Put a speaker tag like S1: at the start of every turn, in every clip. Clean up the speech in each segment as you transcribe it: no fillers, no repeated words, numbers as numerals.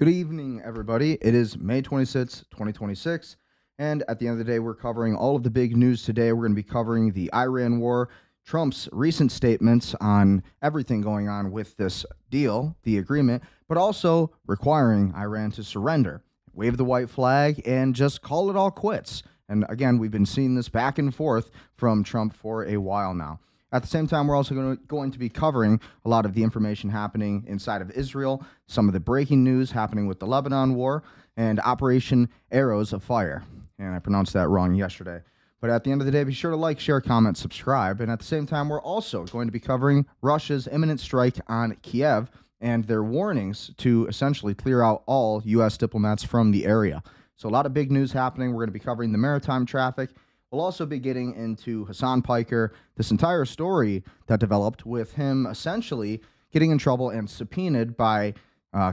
S1: Good evening, everybody. It is May 26th, 2026, and at the end of the day, we're covering all of the big news today. We're going to be covering the Iran war, Trump's recent statements on everything going on with this deal, the agreement, but also requiring Iran to surrender, wave the white flag, and just call it all quits. And again, we've been seeing this back and forth from Trump for a while now. At the same time, we're also going to be covering a lot of the information happening inside of Israel, some of the breaking news happening with the Lebanon war, and Operation Arrows of Fire. And I pronounced that wrong yesterday. But at the end of the day, be sure to like, share, comment, subscribe. And at the same time, we're also going to be covering Russia's imminent strike on Kiev and their warnings to essentially clear out all U.S. diplomats from the area. So a lot of big news happening. We're going to be covering the maritime traffic. We'll also be getting into Hassan Piker, this entire story that developed with him essentially getting in trouble and subpoenaed by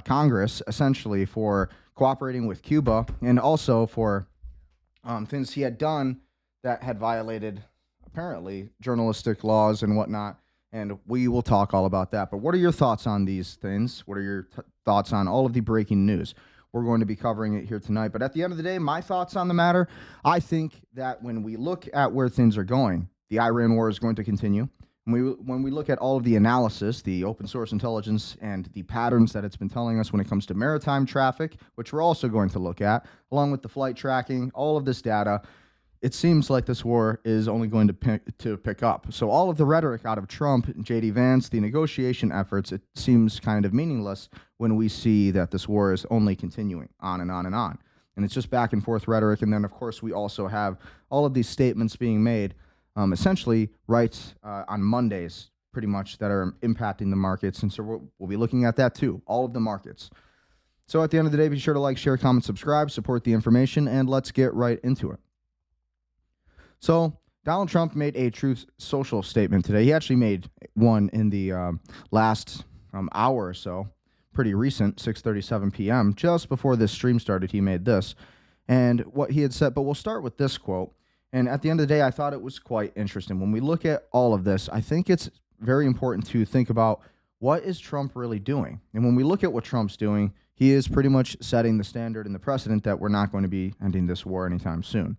S1: Congress, essentially for cooperating with Cuba and also for things he had done that had violated, apparently, journalistic laws and whatnot. And we will talk all about that. But what are your thoughts on these things? What are your thoughts on all of the breaking news? We're going to be covering it here tonight. But at the end of the day, my thoughts on the matter, I think that when we look at where things are going, the Iran war is going to continue. When we look at all of the analysis, the open source intelligence, and the patterns that it's been telling us when it comes to maritime traffic, which we're also going to look at, along with the flight tracking, all of this data, it seems like this war is only going to pick up. So all of the rhetoric out of Trump, J.D. Vance, the negotiation efforts, it seems kind of meaningless when we see that this war is only continuing on and on and on. And it's just back and forth rhetoric. And then, of course, we also have all of these statements being made, essentially right on Mondays, pretty much, that are impacting the markets. And so we'll be looking at that too, all of the markets. So at the end of the day, be sure to like, share, comment, subscribe, support the information, and let's get right into it. So Donald Trump made a Truth Social statement today. He actually made one in the last hour or so, pretty recent, 6:37 p.m., just before this stream started. He made this, and what he had said. But we'll start with this quote. And at the end of the day, I thought it was quite interesting. When we look at all of this, I think it's very important to think about what is Trump really doing. And when we look at what Trump's doing, he is pretty much setting the standard and the precedent that we're not going to be ending this war anytime soon.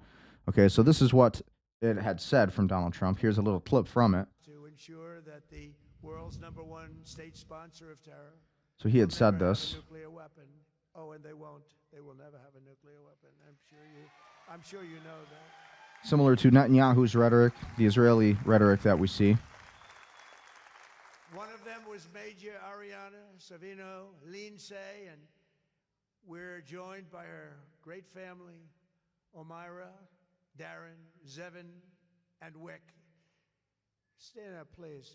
S1: Okay, so this is what it had said from Donald Trump. Here's a little clip from it.
S2: To ensure that the world's #1 state sponsor of terror.
S1: So he had said this.
S2: Nuclear weapon. Oh, and they won't. They will never have a nuclear weapon. I'm sure you know that.
S1: Similar to Netanyahu's rhetoric, the Israeli rhetoric that we see.
S2: One of them was Major Ariana Savino Lindsay, and we're joined by her great family, Omira, Darren, Zevin, and Wick. Stand up, please.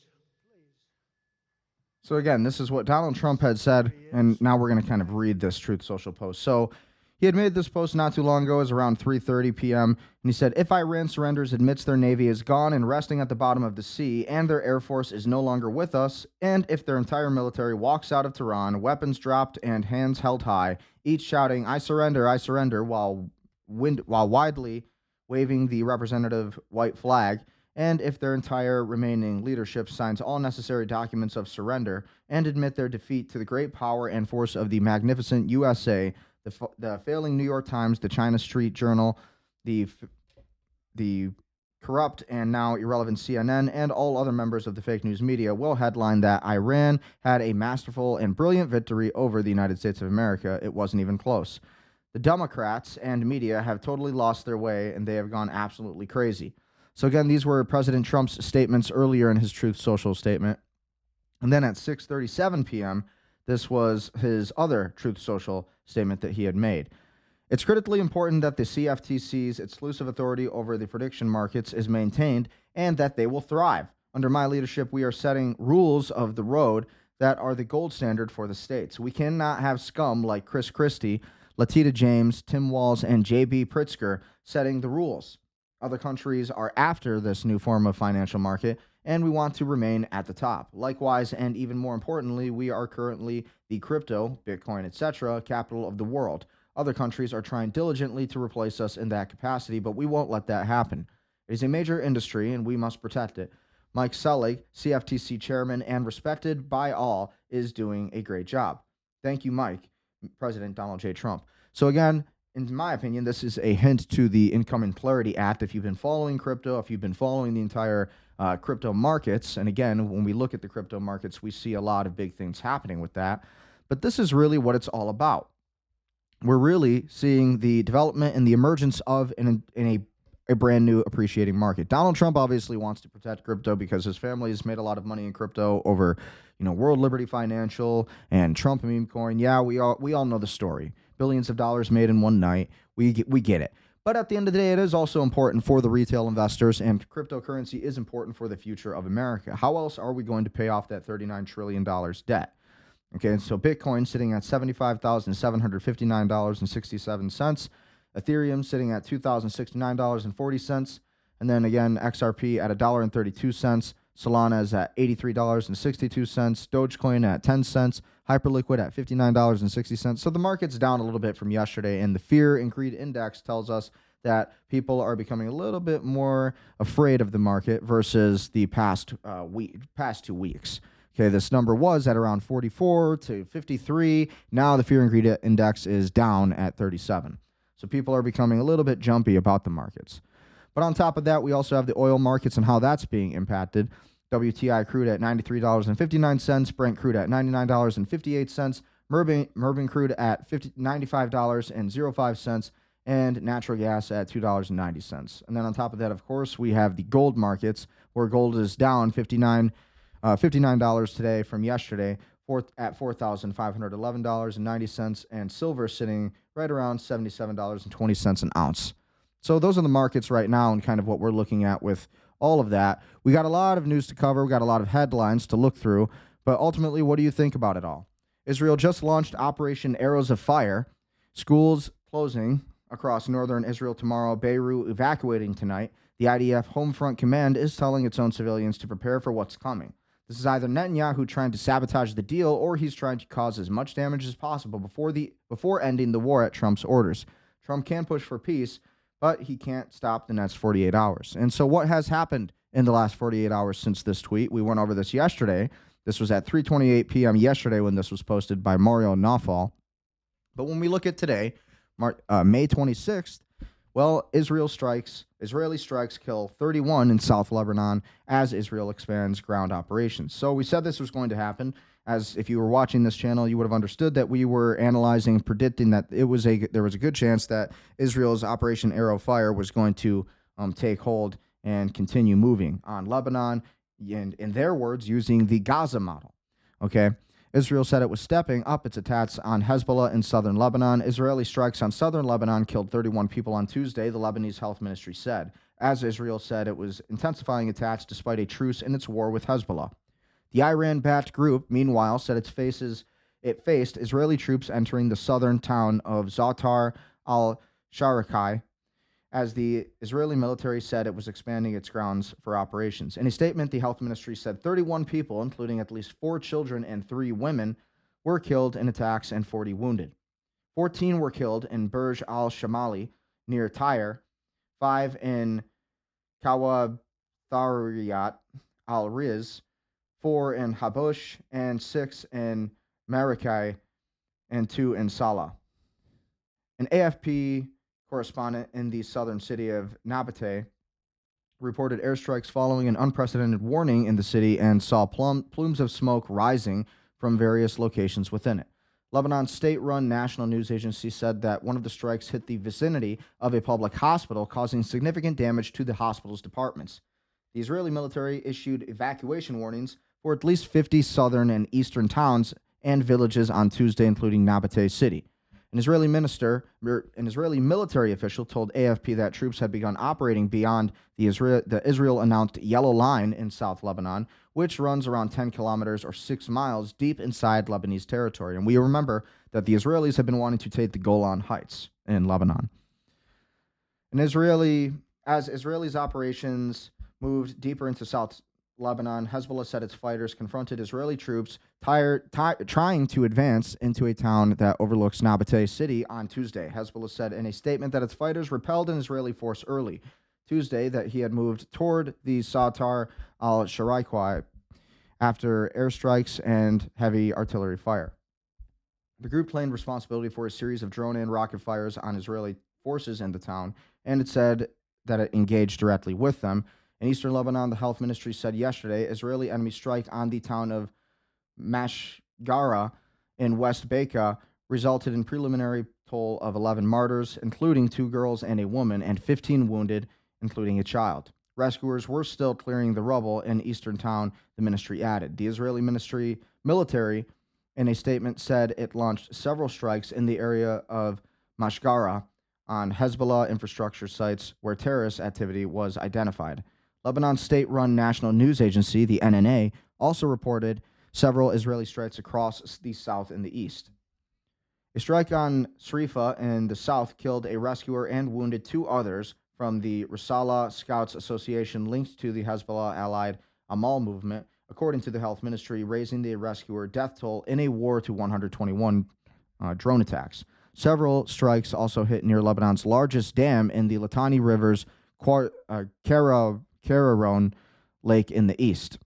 S1: So again, this is what Donald Trump had said, and now we're going to kind of read this Truth Social post. So he had made this post not too long ago. It was around 3:30 p.m., and he said, if Iran surrenders, admits their navy is gone and resting at the bottom of the sea, and their air force is no longer with us, and if their entire military walks out of Tehran, weapons dropped and hands held high, each shouting, I surrender, while widely waving the representative white flag, and if their entire remaining leadership signs all necessary documents of surrender and admit their defeat to the great power and force of the magnificent USA, the failing New York Times, the China Street Journal, the corrupt and now irrelevant CNN, and all other members of the fake news media will headline that Iran had a masterful and brilliant victory over the United States of America. It wasn't even close. The Democrats and media have totally lost their way, and they have gone absolutely crazy. So again, these were President Trump's statements earlier in his Truth Social statement. And then at 6:37 p.m., this was his other Truth Social statement that he had made. It's critically important that the CFTC's exclusive authority over the prediction markets is maintained and that they will thrive. Under my leadership, we are setting rules of the road that are the gold standard for the states. We cannot have scum like Chris Christie, Latita James, Tim Walz, and J.B. Pritzker setting the rules. Other countries are after this new form of financial market, and we want to remain at the top. Likewise, and even more importantly, we are currently the crypto, Bitcoin, etc., capital of the world. Other countries are trying diligently to replace us in that capacity, but we won't let that happen. It is a major industry, and we must protect it. Mike Selig, CFTC chairman and respected by all, is doing a great job. Thank you, Mike. President Donald J. Trump. So again, in my opinion, this is a hint to the Income and Clarity Act. If you've been following crypto, if you've been following the entire crypto markets, and again, when we look at the crypto markets, we see a lot of big things happening with that. But this is really what it's all about. We're really seeing the development and the emergence of in a brand new appreciating market. Donald Trump obviously wants to protect crypto because his family has made a lot of money in crypto over, World Liberty Financial and Trump meme coin. Yeah, we all know the story. Billions of dollars made in one night. We get it. But at the end of the day, it is also important for the retail investors, and cryptocurrency is important for the future of America. How else are we going to pay off that $39 trillion debt? Okay, so Bitcoin sitting at $75,759.67. Ethereum sitting at $2,069.40. And then again, XRP at $1.32. Solana is at $83.62. Dogecoin at 10 cents. Hyperliquid at $59.60. So the market's down a little bit from yesterday, and the fear and greed index tells us that people are becoming a little bit more afraid of the market versus the past 2 weeks. Okay, this number was at around 44 to 53. Now the fear and greed index is down at 37. So people are becoming a little bit jumpy about the markets. But on top of that, we also have the oil markets and how that's being impacted. WTI crude at $93.59, Brent crude at $99.58, Murban crude at $95.05, and natural gas at $2.90. And then on top of that, of course, we have the gold markets, where gold is down $59 today from yesterday at $4,511.90, and silver sitting right around $77.20 an ounce. So those are the markets right now and kind of what we're looking at with all of that. We got a lot of news to cover. We got a lot of headlines to look through. But ultimately, what do you think about it all? Israel just launched Operation Arrows of Fire. Schools closing across northern Israel tomorrow. Beirut evacuating tonight. The IDF Home Front Command is telling its own civilians to prepare for what's coming. This is either Netanyahu trying to sabotage the deal, or he's trying to cause as much damage as possible before ending the war at Trump's orders. Trump can push for peace, but he can't stop the next 48 hours. And so what has happened in the last 48 hours since this tweet? We went over this yesterday. This was at 3:28 p.m. yesterday when this was posted by Mario Nawfal. But when we look at today, May 26th, well, Israeli strikes kill 31 in South Lebanon as Israel expands ground operations. So we said this was going to happen. As if you were watching this channel, you would have understood that we were analyzing, predicting that there was a good chance that Israel's Operation Arrow Fire was going to take hold and continue moving on Lebanon, and in their words, using the Gaza Model. Okay, Israel said it was stepping up its attacks on Hezbollah in southern Lebanon. Israeli strikes on southern Lebanon killed 31 people on Tuesday, the Lebanese health ministry said. As Israel said, it was intensifying attacks despite a truce in its war with Hezbollah. The Iran-backed group, meanwhile, said it faced Israeli troops entering the southern town of Zatar al-Sharakai, as the Israeli military said it was expanding its grounds for operations. In a statement, the health ministry said 31 people, including at least 4 children and 3 women, were killed in attacks and 40 wounded. 14 were killed in Burj al-Shamali near Tyre, 5 in Kawathariyat al-Riz, 4 in Habush, and 6 in Marikai, and 2 in Salah. An AFP correspondent in the southern city of Nabateh reported airstrikes following an unprecedented warning in the city and saw plumes of smoke rising from various locations within it. Lebanon's state-run national news agency said that one of the strikes hit the vicinity of a public hospital, causing significant damage to the hospital's departments. The Israeli military issued evacuation warnings for at least 50 southern and eastern towns and villages on Tuesday, including Nabateh City. An Israeli military official told AFP that troops had begun operating beyond the Israel-announced Yellow Line in South Lebanon, which runs around 10 kilometers or 6 miles deep inside Lebanese territory. And we remember that the Israelis have been wanting to take the Golan Heights in Lebanon. As Israelis' operations moved deeper into South Lebanon, Hezbollah said its fighters confronted Israeli troops trying to advance into a town that overlooks Nabateh City on Tuesday. Hezbollah said in a statement that its fighters repelled an Israeli force early Tuesday, that he had moved toward the Zatar al-Sharakai after airstrikes and heavy artillery fire. The group claimed responsibility for a series of drone and rocket fires on Israeli forces in the town, and it said that it engaged directly with them. In eastern Lebanon, the health ministry said yesterday Israeli enemy strike on the town of Mashgara in West Bekaa resulted in preliminary toll of 11 martyrs, including 2 girls and a woman, and 15 wounded, including a child. Rescuers were still clearing the rubble in eastern town, the ministry added. The Israeli military, in a statement, said it launched several strikes in the area of Mashgara on Hezbollah infrastructure sites where terrorist activity was identified. Lebanon's state-run national news agency, the NNA, also reported several Israeli strikes across the south and the east. A strike on Srifa in the south killed a rescuer and wounded 2 others from the Risala Scouts Association linked to the Hezbollah-allied Amal movement, according to the health ministry, raising the rescuer death toll in a war to 121 drone attacks. Several strikes also hit near Lebanon's largest dam in the Litani River's Kararon Lake in the east.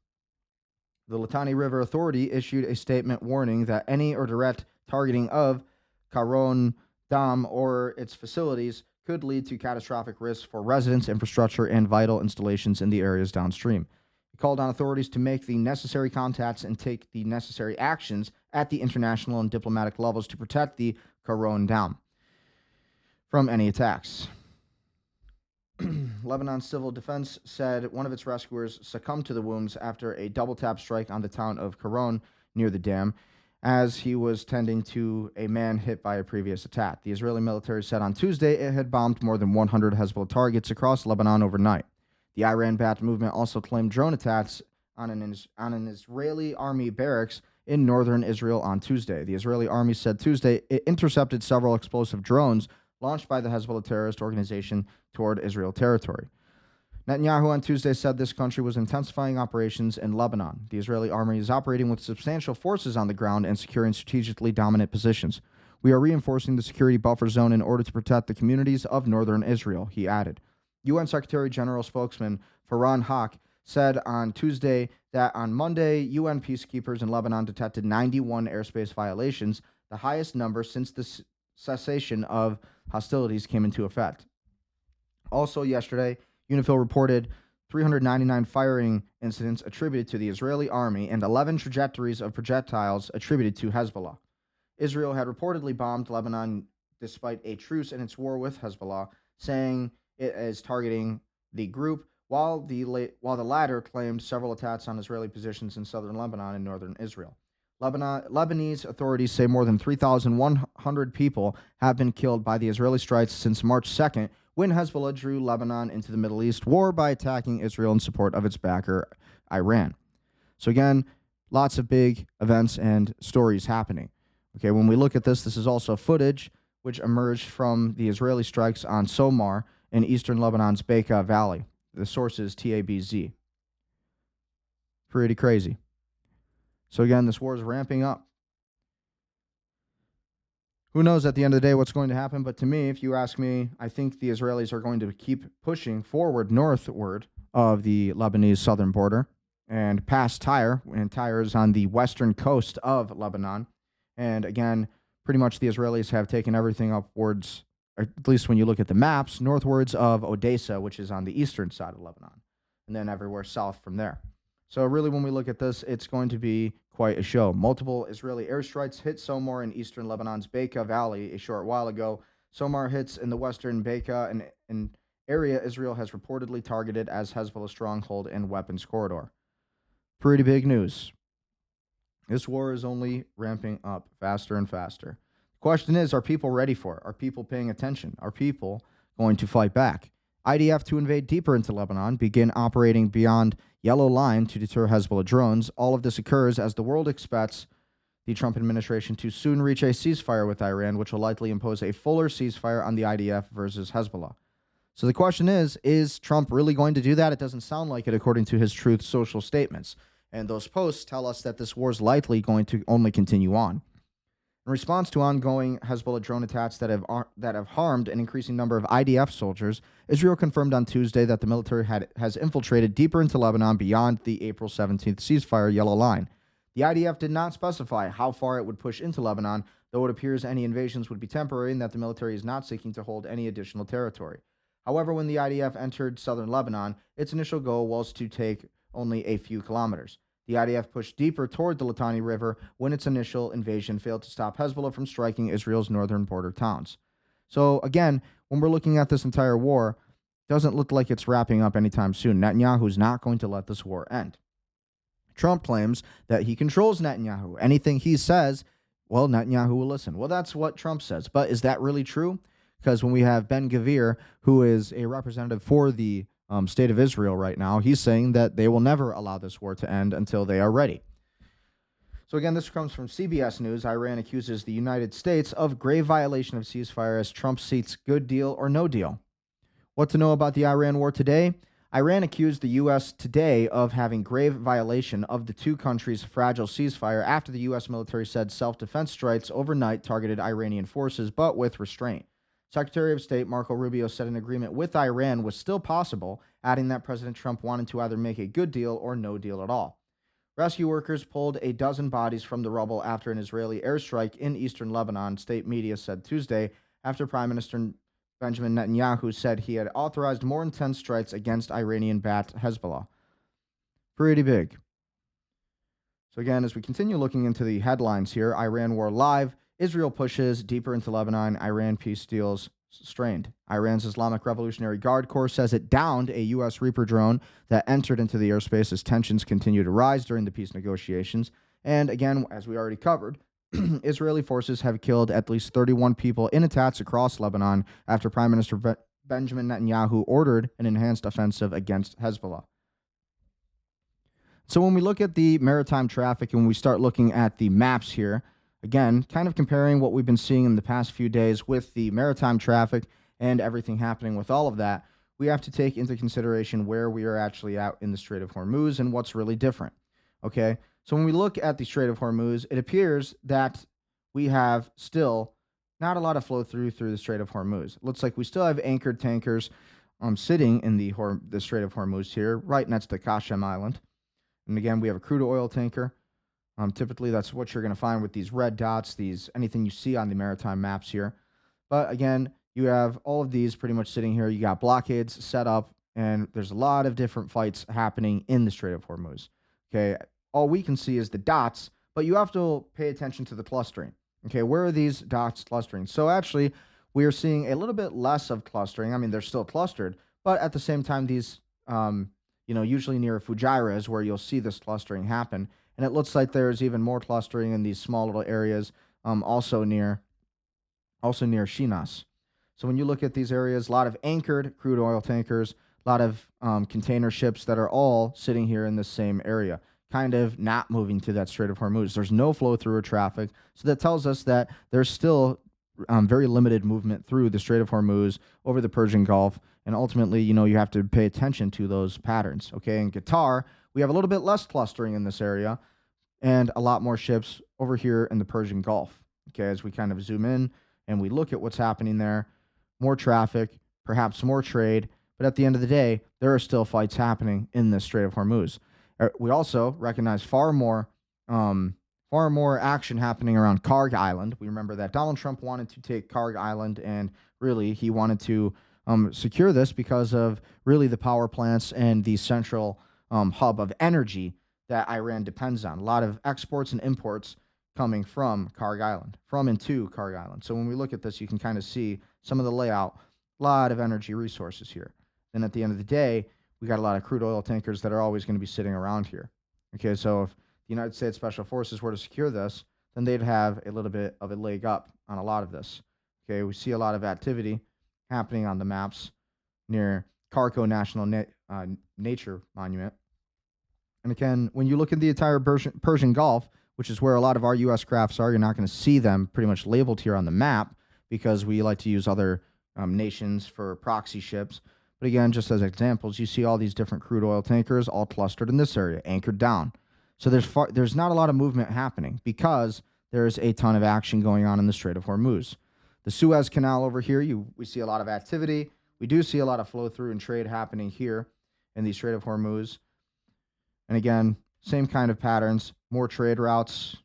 S1: The Litani River Authority issued a statement warning that any or direct targeting of Karon Dam or its facilities could lead to catastrophic risks for residents, infrastructure, and vital installations in the areas downstream. It called on authorities to make the necessary contacts and take the necessary actions at the international and diplomatic levels to protect the Karon Dam from any attacks. Lebanon's civil defense said one of its rescuers succumbed to the wounds after a double-tap strike on the town of Karon near the dam, as he was tending to a man hit by a previous attack. The Israeli military said on Tuesday it had bombed more than 100 Hezbollah targets across Lebanon overnight. The Iran-backed movement also claimed drone attacks on an Israeli army barracks in northern Israel on Tuesday. The Israeli army said Tuesday it intercepted several explosive drones launched by the Hezbollah terrorist organization toward Israel territory. Netanyahu on Tuesday said this country was intensifying operations in Lebanon. The Israeli army is operating with substantial forces on the ground and securing strategically dominant positions. We are reinforcing the security buffer zone in order to protect the communities of northern Israel, he added. UN Secretary General spokesman Farhan Haq said on Tuesday that on Monday, UN peacekeepers in Lebanon detected 91 airspace violations, the highest number since the cessation of hostilities came into effect. Also yesterday, UNIFIL reported 399 firing incidents attributed to the Israeli army and 11 trajectories of projectiles attributed to Hezbollah. Israel had reportedly bombed Lebanon despite a truce in its war with Hezbollah, saying it is targeting the group, while the latter claimed several attacks on Israeli positions in southern Lebanon and northern Israel. Lebanese authorities say more than 3,100 people have been killed by the Israeli strikes since March 2nd, when Hezbollah drew Lebanon into the Middle East war by attacking Israel in support of its backer, Iran. So again, lots of big events and stories happening. Okay, when we look at this, this is also footage which emerged from the Israeli strikes on Somar in eastern Lebanon's Bekaa Valley. The source is TABZ. Pretty crazy. So again, this war is ramping up. Who knows at the end of the day what's going to happen, but to me, if you ask me, I think the Israelis are going to keep pushing forward northward of the Lebanese southern border and past Tyre, and Tyre is on the western coast of Lebanon. And again, pretty much the Israelis have taken everything upwards, or at least when you look at the maps, northwards of Odessa, which is on the eastern side of Lebanon, and then everywhere south from there. So really, when we look at this, it's going to be quite a show. Multiple Israeli airstrikes hit Somar in eastern Lebanon's Bekaa Valley a short while ago. Somar hits in the western Bekaa, an area Israel has reportedly targeted as Hezbollah stronghold and weapons corridor. Pretty big news. This war is only ramping up faster and faster. The question is, are people ready for it? Are people paying attention? Are people going to fight back? IDF to invade deeper into Lebanon, begin operating beyond Yellow Line to deter Hezbollah drones. All of this occurs as the world expects the Trump administration to soon reach a ceasefire with Iran, which will likely impose a fuller ceasefire on the IDF versus Hezbollah. So the question is Trump really going to do that? It doesn't sound like it according to his Truth Social statements. And those posts tell us that this war is likely going to only continue on. In response to ongoing Hezbollah drone attacks that have harmed an increasing number of IDF soldiers, Israel confirmed on Tuesday that the military has infiltrated deeper into Lebanon beyond the April 17th ceasefire Yellow Line. The IDF did not specify how far it would push into Lebanon, though it appears any invasions would be temporary and that the military is not seeking to hold any additional territory. However, when the IDF entered southern Lebanon, its initial goal was to take only a few kilometers. The IDF pushed deeper toward the Litani River when its initial invasion failed to stop Hezbollah from striking Israel's northern border towns. So again, when we're looking at this entire war, it doesn't look like it's wrapping up anytime soon. Netanyahu is not going to let this war end. Trump claims that he controls Netanyahu. Anything he says, well, Netanyahu will listen. Well, that's what Trump says. But is that really true? Because when we have Ben-Gvir, who is a representative for the state of Israel right now, he's saying that they will never allow this war to end until they are ready. So again, this comes from CBS News. Iran accuses the United States of grave violation of ceasefire as Trump seeks good deal or no deal. What to know about the Iran war today? Iran accused the U.S. today of having grave violation of the two countries' fragile ceasefire after the U.S. military said self-defense strikes overnight targeted Iranian forces, but with restraint. Secretary of State Marco Rubio said an agreement with Iran was still possible, adding that President Trump wanted to either make a good deal or no deal at all. Rescue workers pulled a dozen bodies from the rubble after an Israeli airstrike in eastern Lebanon, state media said Tuesday, after Prime Minister Benjamin Netanyahu said he had authorized more intense strikes against Iranian-backed Hezbollah. Pretty big. So again, as we continue looking into the headlines here, Iran war live, Israel pushes deeper into Lebanon, Iran peace deals strained. Iran's Islamic Revolutionary Guard Corps says it downed a U.S. Reaper drone that entered into the airspace as tensions continue to rise during the peace negotiations. And again, as we already covered, Israeli forces have killed at least 31 people in attacks across Lebanon after Prime Minister Benjamin Netanyahu ordered an enhanced offensive against Hezbollah. So when we look at the maritime traffic and we start looking at the maps here, again, kind of comparing what we've been seeing in the past few days with the maritime traffic and everything happening with all of that, we have to take into consideration where we are actually out in the Strait of Hormuz and what's really different. Okay, so when we look at the Strait of Hormuz, it appears that we have still not a lot of flow through the Strait of Hormuz. It looks like we still have anchored tankers sitting in the Strait of Hormuz here, right next to Qasem Island. And again, we have a crude oil tanker. Typically, that's what you're going to find with these red dots, anything you see on the maritime maps here. But again, you have all of these pretty much sitting here. You got blockades set up, and there's a lot of different fights happening in the Strait of Hormuz. Okay, all we can see is the dots, but you have to pay attention to the clustering. Okay, where are these dots clustering? So actually, we are seeing a little bit less of clustering. I mean, they're still clustered, but at the same time, these, usually near Fujairah is where you'll see this clustering happen. And it looks like there's even more clustering in these small little areas, also near Shinas. So when you look at these areas, a lot of anchored crude oil tankers, a lot of container ships that are all sitting here in the same area, kind of not moving to that Strait of Hormuz. There's no flow through of traffic. So that tells us that there's still very limited movement through the Strait of Hormuz over the Persian Gulf. And ultimately, you have to pay attention to those patterns. Okay, in Qatar, we have a little bit less clustering in this area and a lot more ships over here in the Persian Gulf. Okay, as we kind of zoom in and we look at what's happening there, more traffic, perhaps more trade, but at the end of the day, there are still fights happening in the Strait of Hormuz. We also recognize far more action happening around Karg Island. We remember that Donald Trump wanted to take Karg Island, and really he wanted to secure this because of really the power plants and the central hub of energy that Iran depends on. A lot of exports and imports coming from Karg Island, from and to Karg Island. So when we look at this, you can kind of see some of the layout, a lot of energy resources here. And at the end of the day, we got a lot of crude oil tankers that are always going to be sitting around here. Okay, so if the United States Special Forces were to secure this, then they'd have a little bit of a leg up on a lot of this. Okay, we see a lot of activity happening on the maps near Karko National Nature Monument. And again, when you look at the entire Persian Gulf, which is where a lot of our U.S. crafts are, you're not going to see them pretty much labeled here on the map because we like to use other nations for proxy ships. But again, just as examples, you see all these different crude oil tankers all clustered in this area, anchored down. So there's not a lot of movement happening because there's a ton of action going on in the Strait of Hormuz. The Suez Canal over here, we see a lot of activity. We do see a lot of flow through and trade happening here in the Strait of Hormuz. And again, same kind of patterns, more trade routes.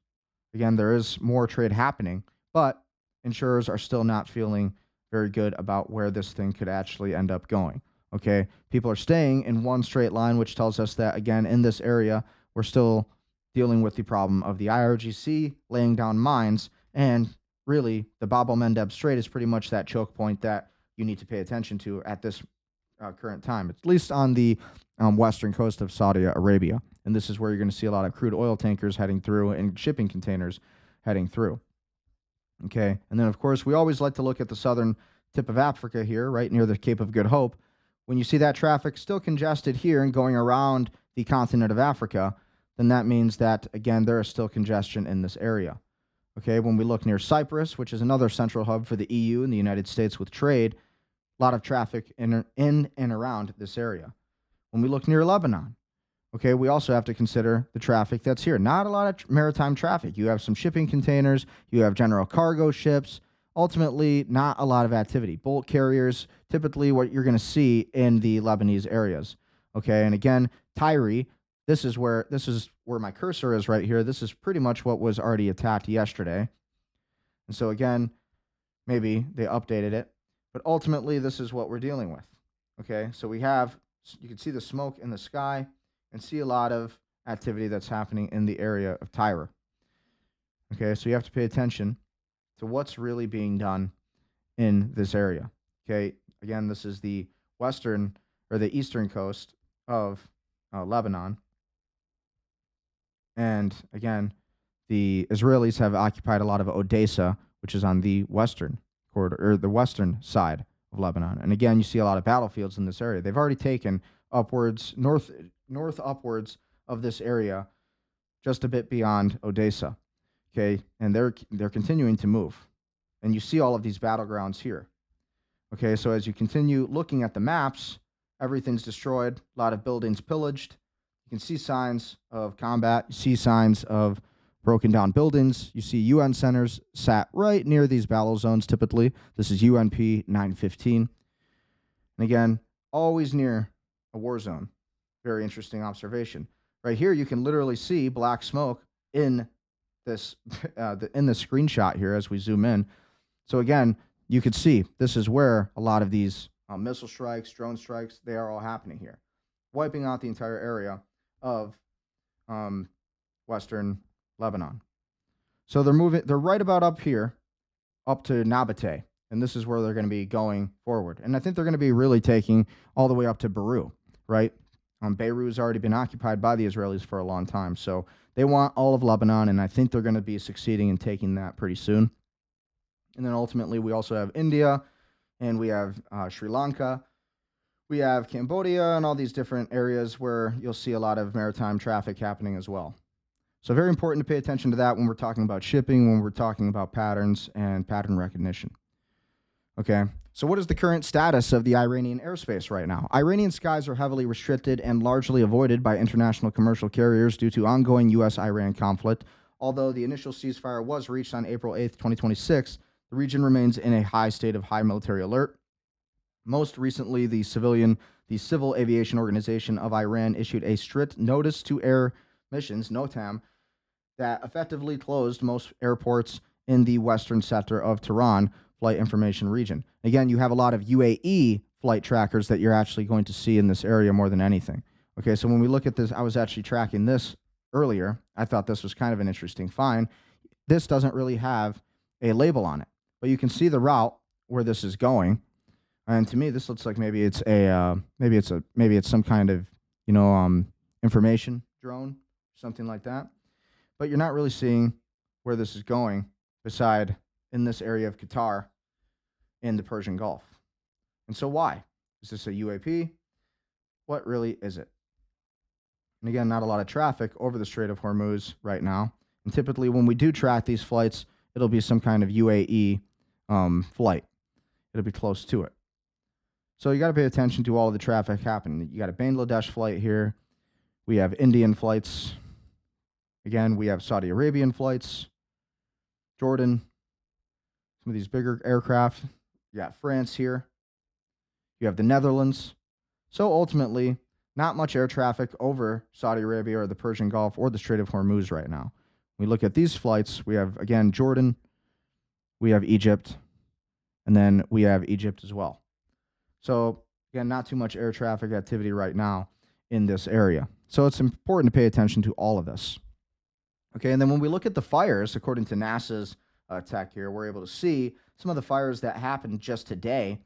S1: Again, there is more trade happening, But insurers are still not feeling very good about where this thing could actually end up going. Okay, people are staying in one straight line, which tells us that, again, in this area, we're still dealing with the problem of the IRGC laying down mines. And really, the Bab el Mandeb Strait is pretty much that choke point that you need to pay attention to at this current time, at least on the western coast of Saudi Arabia. And this is where you're going to see a lot of crude oil tankers heading through and shipping containers heading through. Okay, and then, of course, we always like to look at the southern tip of Africa here, right near the Cape of Good Hope. When you see that traffic still congested here and going around the continent of Africa, then that means that, again, there is still congestion in this area. Okay, when we look near Cyprus, which is another central hub for the EU and the United States with trade, a lot of traffic in and around this area. When we look near Lebanon, okay, we also have to consider the traffic that's here. Not a lot of maritime traffic. You have some shipping containers, you have general cargo ships, ultimately not a lot of activity. Bulk carriers, typically what you're going to see in the Lebanese areas. Okay, and again, Tyre, this is where my cursor is right here. This is pretty much what was already attacked yesterday. And so again, maybe they updated it, but ultimately this is what we're dealing with. Okay, so you can see the smoke in the sky and see a lot of activity that's happening in the area of Tyre. Okay, so you have to pay attention to what's really being done in this area. Okay, again, this is the western or the eastern coast of Lebanon. And again, the Israelis have occupied a lot of Odessa, which is on the western corridor or the western side of Lebanon. And again, you see a lot of battlefields in this area. They've already taken north upwards of this area, just a bit beyond Odessa. Okay, and they're continuing to move. And you see all of these battlegrounds here. Okay, so as you continue looking at the maps, everything's destroyed, a lot of buildings pillaged. You can see signs of combat. You see signs of broken down buildings. You see UN centers sat right near these battle zones typically. This is UNP 915. And again, always near a war zone. Very interesting observation. Right here, you can literally see black smoke in this screenshot here as we zoom in. So again, you could see this is where a lot of these missile strikes, drone strikes, they are all happening here, wiping out the entire area of western Lebanon. So they're right about up here, up to Nabateh, and this is where they're going to be going forward. And I think they're going to be really taking all the way up to Beirut, right? Beirut's already been occupied by the Israelis for a long time, so they want all of Lebanon, and I think they're going to be succeeding in taking that pretty soon. And then ultimately, we also have India, and we have Sri Lanka. We have Cambodia and all these different areas where you'll see a lot of maritime traffic happening as well. So very important to pay attention to that when we're talking about shipping, when we're talking about patterns and pattern recognition. Okay, so what is the current status of the Iranian airspace right now? Iranian skies are heavily restricted and largely avoided by international commercial carriers due to ongoing U.S.-Iran conflict. Although the initial ceasefire was reached on April 8th, 2026, the region remains in a high state of high military alert. Most recently, the Civil Aviation Organization of Iran issued a strict notice to air missions, NOTAM, that effectively closed most airports in the western sector of Tehran flight information region. Again, you have a lot of UAE flight trackers that you're actually going to see in this area more than anything. Okay, so when we look at this, I was actually tracking this earlier. I thought this was kind of an interesting find. This doesn't really have a label on it, but you can see the route where this is going. And to me, this looks like maybe it's some kind of information drone, something like that. But you're not really seeing where this is going, beside in this area of Qatar, in the Persian Gulf. And so why? Is this a UAP? What really is it? And again, not a lot of traffic over the Strait of Hormuz right now. And typically, when we do track these flights, it'll be some kind of UAE flight. It'll be close to it. So you got to pay attention to all of the traffic happening. You got a Bangladesh flight here. We have Indian flights. Again, we have Saudi Arabian flights, Jordan, some of these bigger aircraft. You got France here. You have the Netherlands. So ultimately, not much air traffic over Saudi Arabia or the Persian Gulf or the Strait of Hormuz right now. We look at these flights. We have, again, Jordan, we have Egypt, and then we have Egypt as well. So again, not too much air traffic activity right now in this area. So it's important to pay attention to all of this. Okay, and then when we look at the fires, according to NASA's tech here, we're able to see some of the fires that happened just today.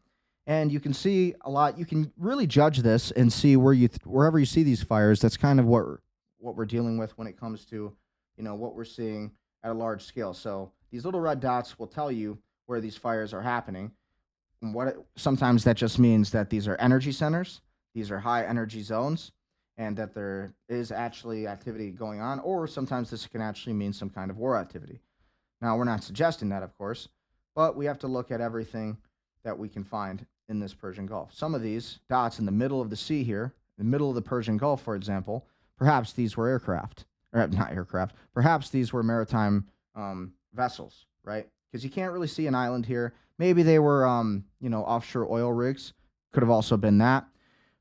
S1: And you can see a lot. You can really judge this and see wherever you see these fires. That's kind of what we're dealing with when it comes to, what we're seeing at a large scale. So these little red dots will tell you where these fires are happening. And sometimes that just means that these are energy centers, these are high energy zones, and that there is actually activity going on, or sometimes this can actually mean some kind of war activity. Now, we're not suggesting that, of course, but we have to look at everything that we can find in this Persian Gulf. Some of these dots in the middle of the sea here, the middle of the Persian Gulf, for example, perhaps these were aircraft, or not aircraft, perhaps these were maritime vessels, right? Because you can't really see an island here. Maybe they were, offshore oil rigs. Could have also been that.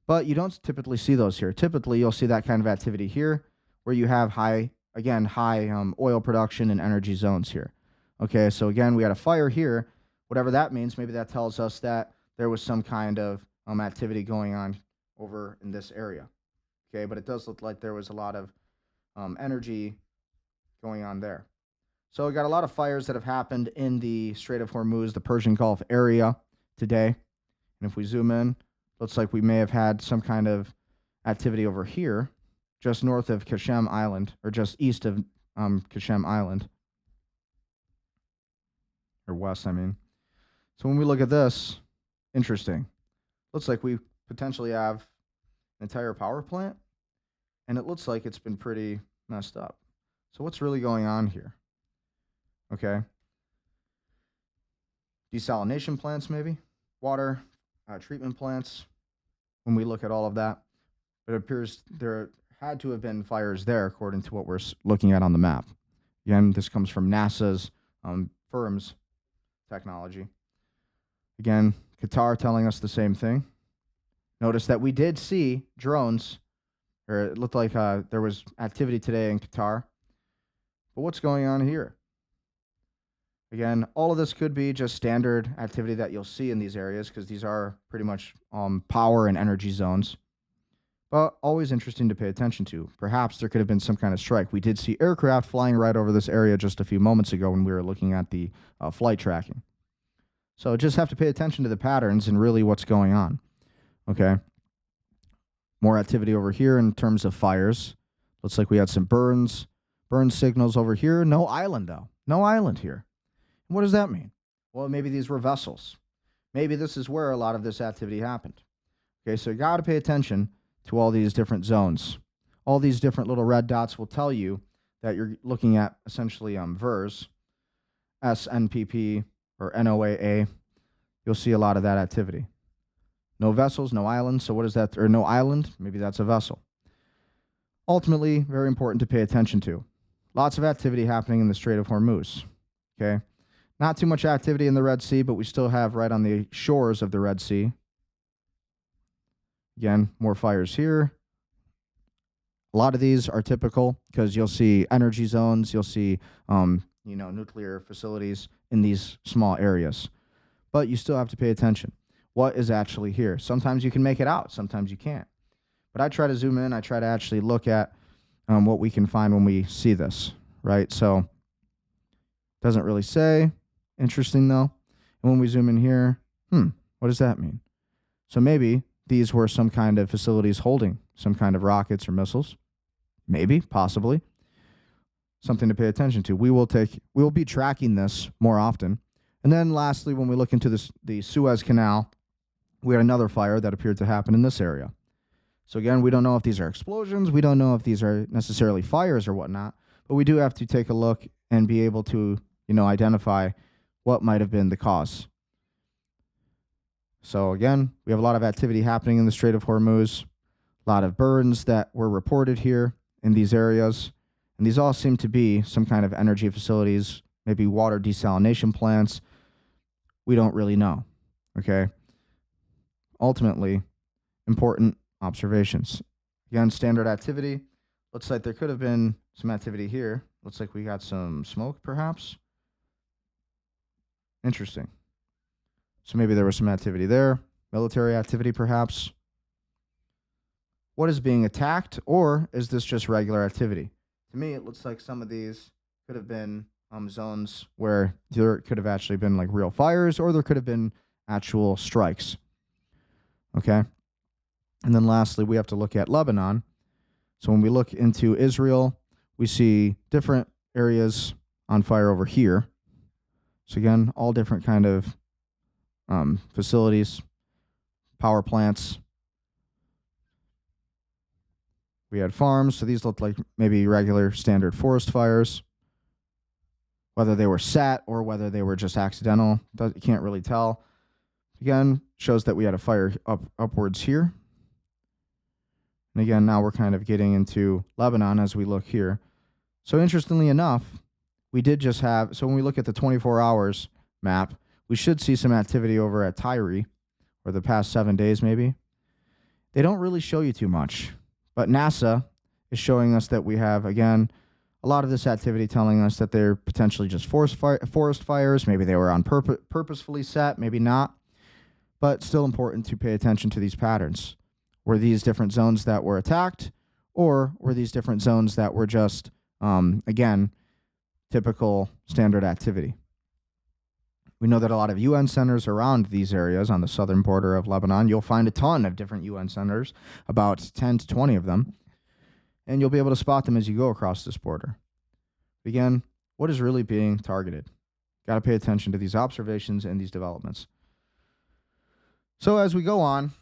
S1: But you don't typically see those here. Typically, you'll see that kind of activity here where you have high oil production and energy zones here. Okay, so again, we had a fire here. Whatever that means, maybe that tells us that there was some kind of activity going on over in this area. Okay, but it does look like there was a lot of energy going on there. So we got a lot of fires that have happened in the Strait of Hormuz, the Persian Gulf area today. And if we zoom in, looks like we may have had some kind of activity over here, just north of Qashem Island, or just east of Qashem Island. Or west, I mean. So when we look at this, interesting. Looks like we potentially have an entire power plant, and it looks like it's been pretty messed up. So what's really going on here? Okay. Desalination plants, maybe? Water treatment plants. When we look at all of that, it appears there had to have been fires there, according to what we're looking at on the map. Again, this comes from NASA's firm's technology. Again, Qatar telling us the same thing. Notice that we did see drones, or it looked like there was activity today in Qatar. But what's going on here? Again, all of this could be just standard activity that you'll see in these areas because these are pretty much power and energy zones. But always interesting to pay attention to. Perhaps there could have been some kind of strike. We did see aircraft flying right over this area just a few moments ago when we were looking at the flight tracking. So just have to pay attention to the patterns and really what's going on. Okay. More activity over here in terms of fires. Looks like we had some burn signals over here. No island, though. No island here. What does that mean? Well, maybe these were vessels. Maybe this is where a lot of this activity happened. Okay, so you got to pay attention to all these different zones. All these different little red dots will tell you that you're looking at essentially VERS, SNPP, or NOAA. You'll see a lot of that activity. No vessels, no islands. So what is that? Or no island? Maybe that's a vessel. Ultimately, very important to pay attention to. Lots of activity happening in the Strait of Hormuz. Okay. Not too much activity in the Red Sea, but we still have right on the shores of the Red Sea. Again, more fires here. A lot of these are typical because you'll see energy zones, you'll see nuclear facilities in these small areas. But you still have to pay attention. What is actually here? Sometimes you can make it out, sometimes you can't. But I try to zoom in, I try to actually look at what we can find when we see this, right? So, doesn't really say. Interesting, though. And when we zoom in here, what does that mean? So maybe these were some kind of facilities holding some kind of rockets or missiles. Maybe, possibly. Something to pay attention to. We will be tracking this more often. And then lastly, when we look into the Suez Canal, we had another fire that appeared to happen in this area. So again, we don't know if these are explosions. We don't know if these are necessarily fires or whatnot. But we do have to take a look and be able to, identify what might have been the cause. So again, we have a lot of activity happening in the Strait of Hormuz, a lot of burns that were reported here in these areas. And these all seem to be some kind of energy facilities, maybe water desalination plants. We don't really know, okay? Ultimately, important observations. Again, standard activity. Looks like there could have been some activity here. Looks like we got some smoke, perhaps. Interesting. So maybe there was some activity there, military activity perhaps. What is being attacked, or is this just regular activity? To me, it looks like some of these could have been zones where there could have actually been like real fires, or there could have been actual strikes. Okay. And then lastly, we have to look at Lebanon. So when we look into Israel, we see different areas on fire over here. So again, all different kind of facilities, power plants. We had farms, so these looked like maybe regular standard forest fires. Whether they were set or whether they were just accidental, you can't really tell. Again, shows that we had a fire upwards here. And again, now we're kind of getting into Lebanon as we look here. So interestingly enough, we did just have, so when we look at the 24 hours map, we should see some activity over at Tyre, or the past 7 days maybe. They don't really show you too much. But NASA is showing us that we have, again, a lot of this activity telling us that they're potentially just forest fires. Maybe they were on purposefully set, maybe not. But still important to pay attention to these patterns. Were these different zones that were attacked, or were these different zones that were just, again, typical standard activity? We know that a lot of UN centers around these areas on the southern border of Lebanon. You'll find a ton of different UN centers, about 10 to 20 of them, and you'll be able to spot them as you go across this border. Again, what is really being targeted? Got to pay attention to these observations and these developments. So as we go on,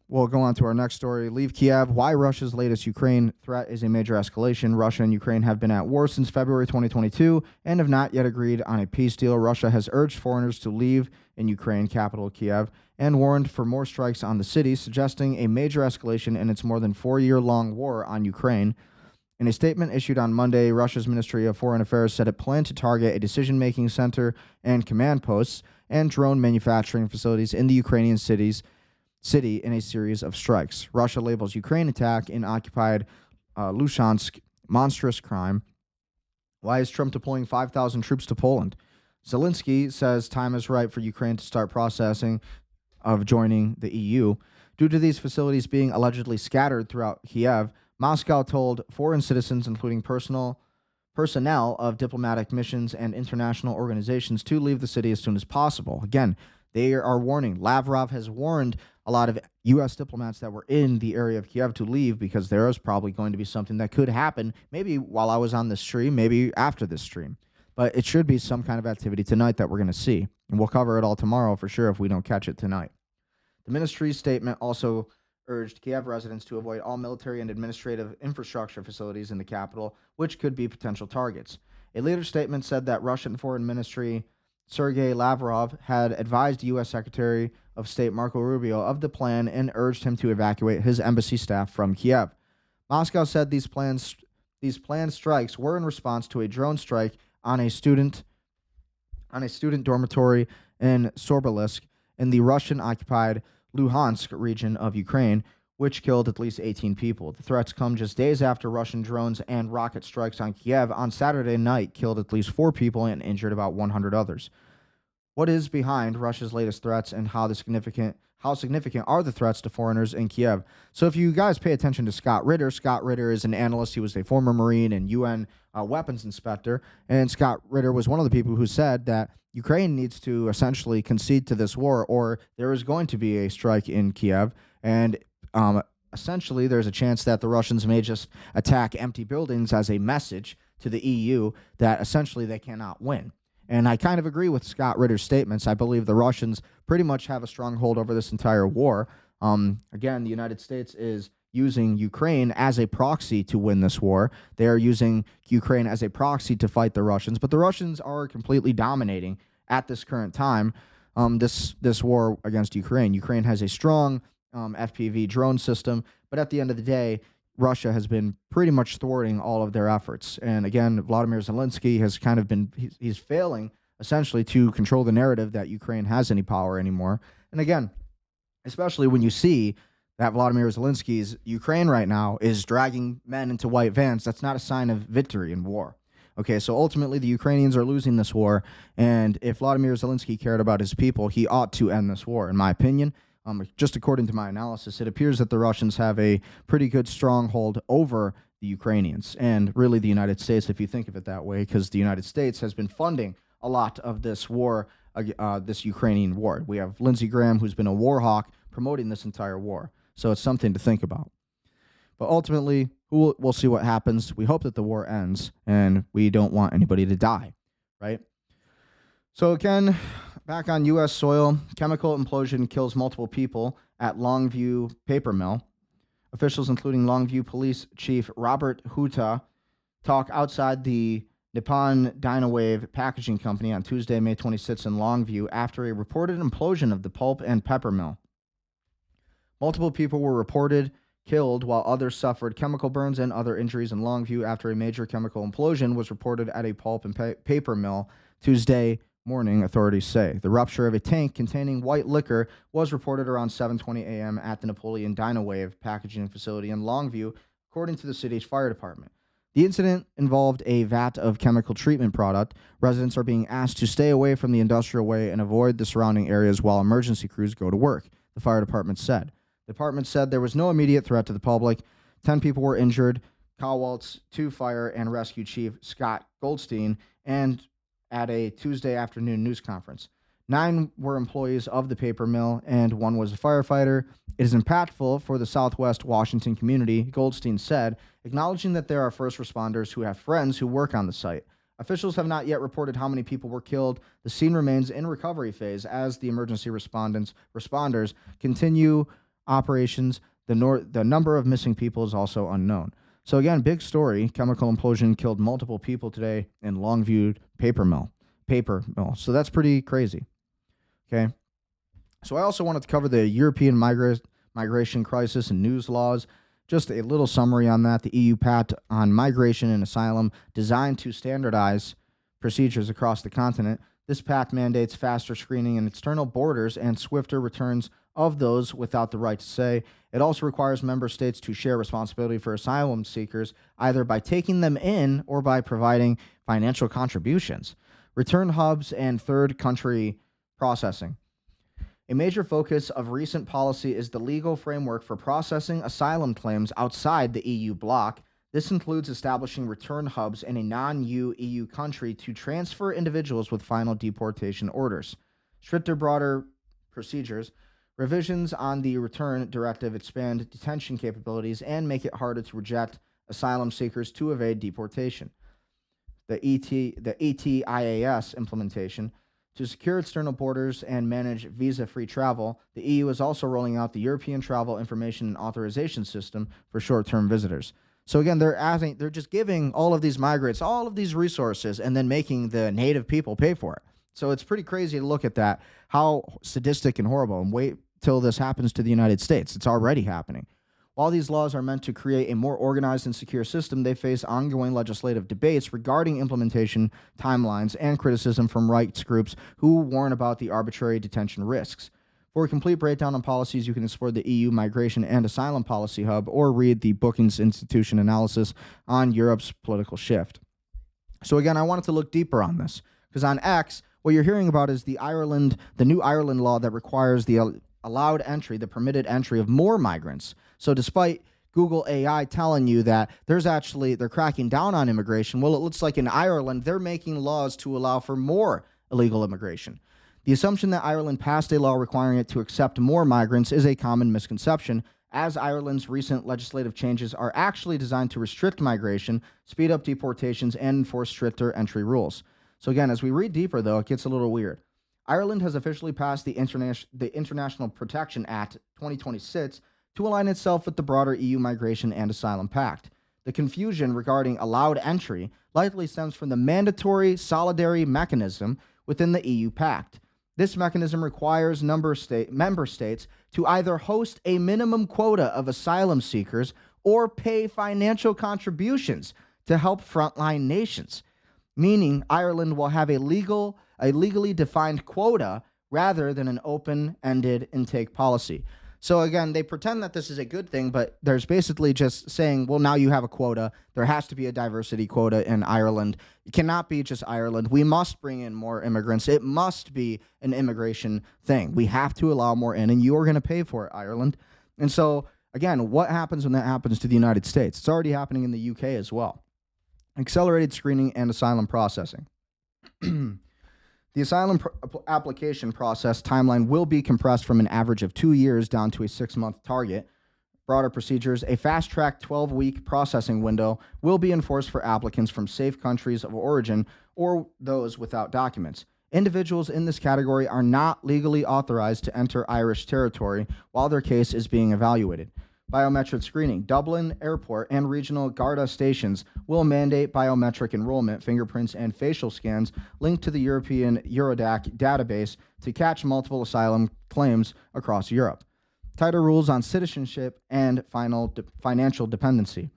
S1: we'll go on to our next story. Leave Kiev. Why Russia's latest Ukraine threat is a major escalation. Russia and Ukraine have been at war since February 2022 and have not yet agreed on a peace deal. Russia has urged foreigners to leave in Ukraine, capital Kiev, and warned for more strikes on the city, suggesting a major escalation in its more than 4-year-long war on Ukraine. In a statement issued on Monday, Russia's Ministry of Foreign Affairs said it planned to target a decision-making center and command posts and drone manufacturing facilities in the Ukrainian city in a series of strikes. Russia labels Ukraine attack in occupied Luhansk monstrous crime. Why is Trump deploying 5,000 troops to Poland? Zelensky says time is right for Ukraine to start processing of joining the EU. Due to these facilities being allegedly scattered throughout Kiev, Moscow told foreign citizens, including personnel of diplomatic missions and international organizations, to leave the city as soon as possible. Again, they are warning. Lavrov has warned a lot of U.S. diplomats that were in the area of Kiev to leave because there is probably going to be something that could happen, maybe while I was on this stream, maybe after this stream. But it should be some kind of activity tonight that we're going to see. And we'll cover it all tomorrow for sure if we don't catch it tonight. The ministry's statement also urged Kiev residents to avoid all military and administrative infrastructure facilities in the capital, which could be potential targets. A later statement said that Russian Foreign Ministry Sergei Lavrov had advised U.S. Secretary of State Marco Rubio of the plan and urged him to evacuate his embassy staff from Kiev. Moscow said these planned strikes were in response to a drone strike on a student dormitory in Sorbelisk in the Russian-occupied Luhansk region of Ukraine, which killed at least 18 people. The threats come just days after Russian drones and rocket strikes on Kiev on Saturday night killed at least 4 people and injured about 100 others. What is behind Russia's latest threats, and how significant are the threats to foreigners in Kiev? So if you guys pay attention to Scott Ritter is an analyst. He was a former Marine and UN weapons inspector, and Scott Ritter was one of the people who said that Ukraine needs to essentially concede to this war, or there is going to be a strike in Kiev, and essentially there's a chance that the Russians may just attack empty buildings as a message to the EU that essentially they cannot win. And I kind of agree with Scott Ritter's statements. I believe the Russians pretty much have a stronghold over this entire war. Again, the United States is using Ukraine as a proxy to win this war. They are using Ukraine as a proxy to fight the Russians, but the Russians are completely dominating at this current time this war against Ukraine. Ukraine has a strong FPV drone system, but at the end of the day, Russia has been pretty much thwarting all of their efforts. And again, Vladimir Zelensky has kind of been, he's failing essentially to control the narrative that Ukraine has any power anymore. And again, especially when you see that Vladimir Zelensky's Ukraine right now is dragging men into white vans, that's not a sign of victory in war. Okay, so ultimately the Ukrainians are losing this war, and if Vladimir Zelensky cared about his people, he ought to end this war, in my opinion. Just according to my analysis, it appears that the Russians have a pretty good stronghold over the Ukrainians, and really the United States, if you think of it that way, because the United States has been funding a lot of this war, this Ukrainian war. We have Lindsey Graham, who's been a war hawk, promoting this entire war. So it's something to think about. But ultimately, we'll see what happens. We hope that the war ends, and we don't want anybody to die, right? So again, back on U.S. soil, chemical implosion kills multiple people at Longview Paper Mill. Officials, including Longview Police Chief Robert Huta, talk outside the Nippon Dynawave Packaging Company on Tuesday, May 26th in Longview after a reported implosion of the pulp and pepper mill. Multiple people were reported killed while others suffered chemical burns and other injuries in Longview after a major chemical implosion was reported at a pulp and paper mill Tuesday morning, authorities say. The rupture of a tank containing white liquor was reported around 7:20 a.m. at the Napoleon Dynawave packaging facility in Longview, according to the city's fire department. The incident involved a vat of chemical treatment product. Residents are being asked to stay away from the industrial way and avoid the surrounding areas while emergency crews go to work, the fire department said. The department said there was no immediate threat to the public. 10 people were injured. Cowalt's 2 Fire and Rescue Chief Scott Goldstein, and at a Tuesday afternoon news conference. 9 were employees of the paper mill, and 1 was a firefighter. It is impactful for the Southwest Washington community, Goldstein said, acknowledging that there are first responders who have friends who work on the site. Officials have not yet reported how many people were killed. The scene remains in recovery phase as the emergency responders continue operations. The number of missing people is also unknown. So again, big story. Chemical implosion killed multiple people today in Longview Paper Mill. So that's pretty crazy. Okay. So I also wanted to cover the European migration crisis and news laws. Just a little summary on that. The EU Pact on Migration and Asylum, designed to standardize procedures across the continent. This pact mandates faster screening in external borders and swifter returns of those without the right to stay. It also requires member states to share responsibility for asylum seekers, either by taking them in or by providing financial contributions. Return hubs and third country processing. A major focus of recent policy is the legal framework for processing asylum claims outside the EU bloc. This includes establishing return hubs in a non-EU country to transfer individuals with final deportation orders. Stricter, broader procedures. Revisions on the return directive expand detention capabilities and make it harder to reject asylum seekers to evade deportation. The ETIAS implementation. To secure external borders and manage visa-free travel, the EU is also rolling out the European Travel Information and Authorization System for short-term visitors. So again, they're just giving all of these migrants all of these resources and then making the native people pay for it. So it's pretty crazy to look at that, how sadistic and horrible. And wait till this happens to the United States. It's already happening. While these laws are meant to create a more organized and secure system, they face ongoing legislative debates regarding implementation timelines and criticism from rights groups who warn about the arbitrary detention risks. For a complete breakdown on policies, you can explore the EU Migration and Asylum Policy Hub or read the Brookings Institution analysis on Europe's political shift. So again, I wanted to look deeper on this because on X, what you're hearing about is the new Ireland law that requires the allowed entry, the permitted entry of more migrants. So despite Google AI telling you that they're cracking down on immigration, well, it looks like in Ireland, they're making laws to allow for more illegal immigration. The assumption that Ireland passed a law requiring it to accept more migrants is a common misconception, as Ireland's recent legislative changes are actually designed to restrict migration, speed up deportations, and enforce stricter entry rules. So again, as we read deeper, though, it gets a little weird. Ireland has officially passed the International Protection Act 2026 to align itself with the broader EU Migration and Asylum Pact. The confusion regarding allowed entry likely stems from the mandatory solidarity mechanism within the EU Pact. This mechanism requires member states to either host a minimum quota of asylum seekers or pay financial contributions to help frontline nations, meaning Ireland will have a legally defined quota rather than an open-ended intake policy. So again, they pretend that this is a good thing, but there's basically just saying, well, now you have a quota. There has to be a diversity quota in Ireland. It cannot be just Ireland. We must bring in more immigrants. It must be an immigration thing. We have to allow more in, and you are going to pay for it, Ireland. And so again, what happens when that happens to the United States? It's already happening in the UK as well. Accelerated screening and asylum processing. The asylum application process timeline will be compressed from an average of 2 years down to a 6-month target. Broader procedures, a fast-track 12-week processing window will be enforced for applicants from safe countries of origin or those without documents. Individuals in this category are not legally authorized to enter Irish territory while their case is being evaluated. Biometric screening. Dublin Airport and regional Garda stations will mandate biometric enrollment, fingerprints, and facial scans linked to the European Eurodac database to catch multiple asylum claims across Europe. Tighter rules on citizenship and financial dependency.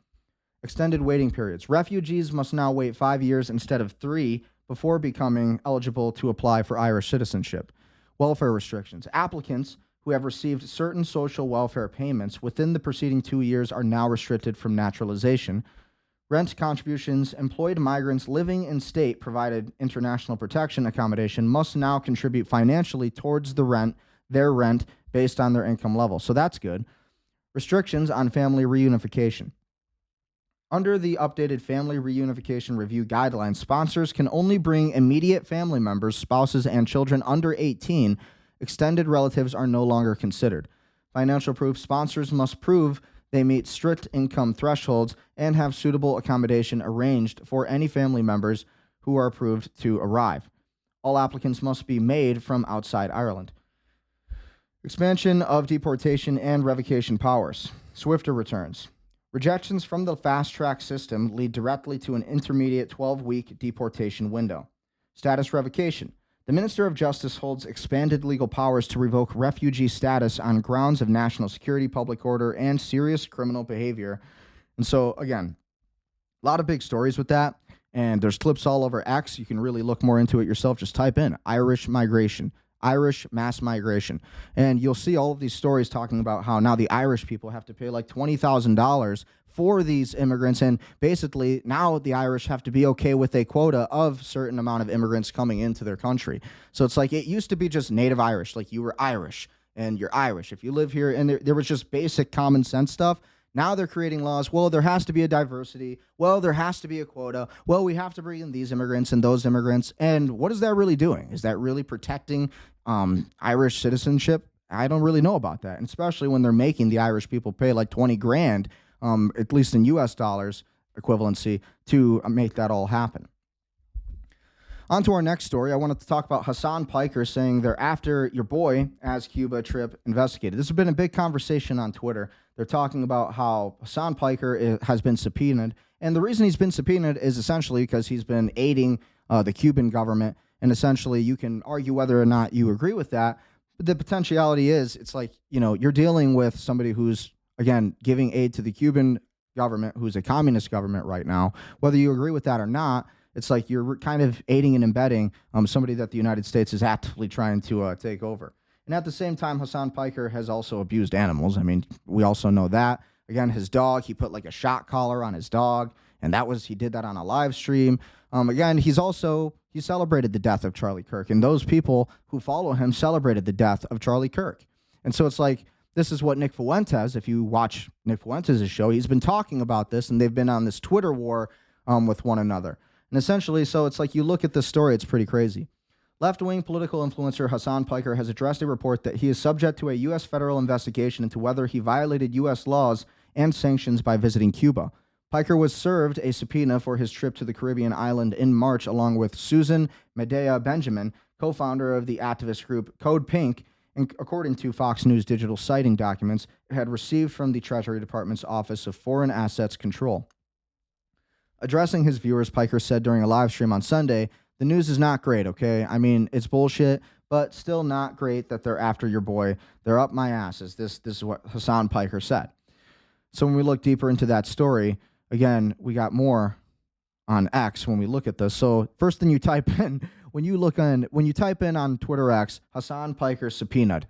S1: Extended waiting periods. Refugees must now wait 5 years instead of 3 before becoming eligible to apply for Irish citizenship. Welfare restrictions. Applicants who have received certain social welfare payments within the preceding 2 years are now restricted from naturalization. Rent contributions. Employed migrants living in state-provided international protection accommodation must now contribute financially towards their rent based on their income level. So that's good. Restrictions on family reunification. Under the updated Family Reunification Review Guidelines, sponsors can only bring immediate family members, spouses, and children under 18. Extended relatives are no longer considered. Financial proof. Sponsors must prove they meet strict income thresholds and have suitable accommodation arranged for any family members who are approved to arrive. All applicants must be made from outside Ireland. Expansion of deportation and revocation powers. Swifter returns. Rejections from the fast-track system lead directly to an intermediate 12-week deportation window. Status revocation. The Minister of Justice holds expanded legal powers to revoke refugee status on grounds of national security, public order, and serious criminal behavior. And so, again, a lot of big stories with that, and there's clips all over X. You can really look more into it yourself. Just type in Irish migration, Irish mass migration, and you'll see all of these stories talking about how now the Irish people have to pay like $20,000 for these immigrants, and basically now the Irish have to be okay with a quota of certain amount of immigrants coming into their country. So it's like it used to be just native Irish, like you were Irish and you're Irish if you live here, and there was just basic common sense stuff. Now they're creating laws. Well, there has to be a diversity. Well, there has to be a quota. Well, we have to bring in these immigrants and those immigrants. And what is that really doing? Is that really protecting Irish citizenship? I don't really know about that, and especially when they're making the Irish people pay like 20 grand, at least in U.S. dollars equivalency, to make that all happen. On to our next story. I wanted to talk about Hassan Piker saying they're after your boy as Cuba trip investigated. This has been a big conversation on Twitter. They're talking about how Hassan Piker has been subpoenaed, and the reason he's been subpoenaed is essentially because he's been aiding the Cuban government, and essentially you can argue whether or not you agree with that, but the potentiality is it's like, you know, you're dealing with somebody who's, again, giving aid to the Cuban government, who's a communist government right now. Whether you agree with that or not, it's like you're kind of aiding and embedding somebody that the United States is actively trying to take over. And at the same time, Hassan Piker has also abused animals. I mean, we also know that. Again, his dog, he put like a shock collar on his dog, and he did that on a live stream. Again, he celebrated the death of Charlie Kirk, and those people who follow him celebrated the death of Charlie Kirk. And so it's like, this is what Nick Fuentes, if you watch Nick Fuentes' show, he's been talking about this, and they've been on this Twitter war with one another. And essentially, so it's like you look at this story, it's pretty crazy. Left-wing political influencer Hassan Piker has addressed a report that he is subject to a U.S. federal investigation into whether he violated U.S. laws and sanctions by visiting Cuba. Piker was served a subpoena for his trip to the Caribbean island in March, along with Susan Medea Benjamin, co-founder of the activist group Code Pink, and according to Fox News digital citing documents it had received from the Treasury Department's Office of Foreign Assets Control. Addressing his viewers, Piker said during a live stream on Sunday, "The news is not great, okay? I mean, it's bullshit, but still not great that they're after your boy. They're up my asses." This is what Hassan Piker said. So when we look deeper into that story, again, we got more on X when we look at this. So first thing you type in, when you type in on Twitter X, Hassan Piker subpoenaed,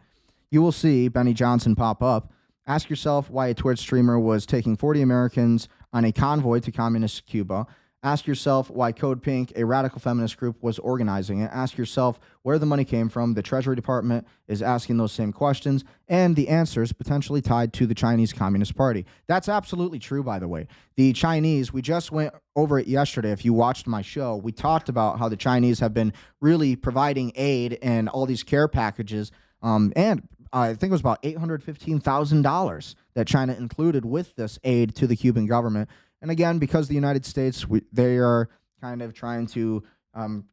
S1: you will see Benny Johnson pop up. Ask yourself why a Twitch streamer was taking 40 Americans on a convoy to communist Cuba. Ask yourself why Code Pink, a radical feminist group, was organizing it. Ask yourself where the money came from. The Treasury Department is asking those same questions, and the answers potentially tied to the Chinese Communist Party. That's absolutely true, by the way. The Chinese, we just went over it yesterday. If you watched my show, we talked about how the Chinese have been really providing aid and all these care packages, and I think it was about $815,000 that China included with this aid to the Cuban government. And again, because the United States, they are kind of trying to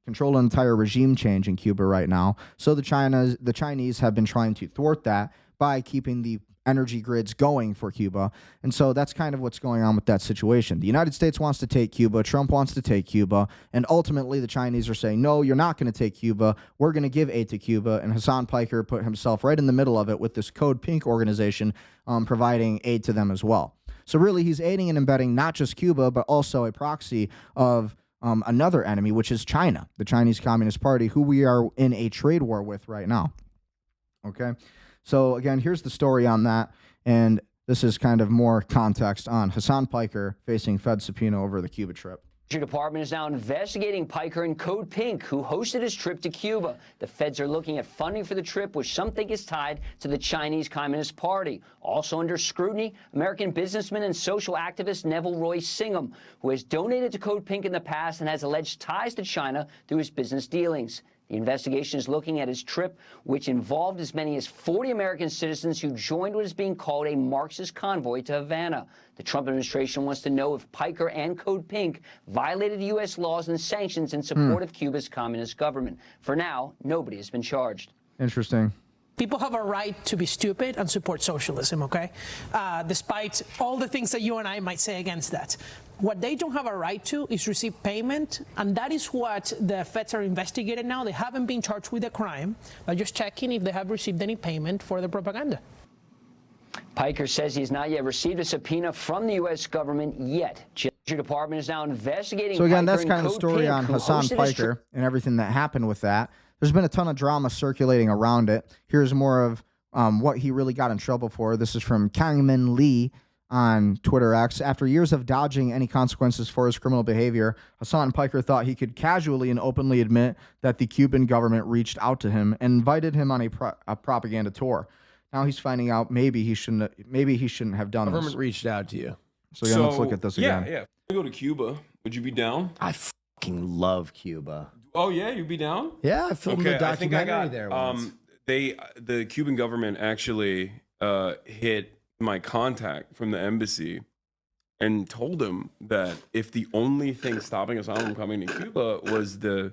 S1: control an entire regime change in Cuba right now. So the Chinese have been trying to thwart that by keeping the energy grids going for Cuba. And so that's kind of what's going on with that situation. The United States wants to take Cuba. Trump wants to take Cuba. And ultimately, the Chinese are saying, no, you're not going to take Cuba. We're going to give aid to Cuba. And Hassan Piker put himself right in the middle of it with this Code Pink organization providing aid to them as well. So really, he's aiding and abetting not just Cuba, but also a proxy of another enemy, which is China, the Chinese Communist Party, who we are in a trade war with right now. Okay? So again, here's the story on that, and this is kind of more context on Hassan Piker facing Fed subpoena over the Cuba trip.
S3: The Department is now investigating Piker and Code Pink, who hosted his trip to Cuba. The feds are looking at funding for the trip, which some think is tied to the Chinese Communist Party. Also under scrutiny, American businessman and social activist Neville Roy Singham, who has donated to Code Pink in the past and has alleged ties to China through his business dealings. The investigation is looking at his trip, which involved as many as 40 American citizens who joined what is being called a Marxist convoy to Havana. The Trump administration wants to know if Piker and Code Pink violated U.S. laws and sanctions in support of Cuba's communist government. For now, nobody has been charged.
S1: Interesting.
S4: People have a right to be stupid and support socialism, okay? Despite all the things that you and I might say against that. What they don't have a right to is receive payment, and that is what the feds are investigating now. They haven't been charged with a crime. They're just checking if they have received any payment for the propaganda.
S3: Piker says he has not yet received a subpoena from the U.S. government yet. The Department is now investigating.
S1: So again,
S3: Piker
S1: that's kind of the story on Hassan Piker and everything that happened with that. There's been a ton of drama circulating around it. Here's more of what he really got in trouble for. This is from Kangmin Lee on Twitter X. After years of dodging any consequences for his criminal behavior, Hassan Piker thought he could casually and openly admit that the Cuban government reached out to him and invited him on a propaganda tour. Now he's finding out maybe he shouldn't have done this.
S5: Government reached out to you.
S1: So again, let's look at this again.
S6: Yeah. Go to Cuba. Would you be down?
S5: I fucking love Cuba.
S6: Oh yeah, you'd be down?
S5: Yeah, I filmed a documentary there once.
S6: The Cuban government actually hit my contact from the embassy and told him that if the only thing stopping us from coming to Cuba was the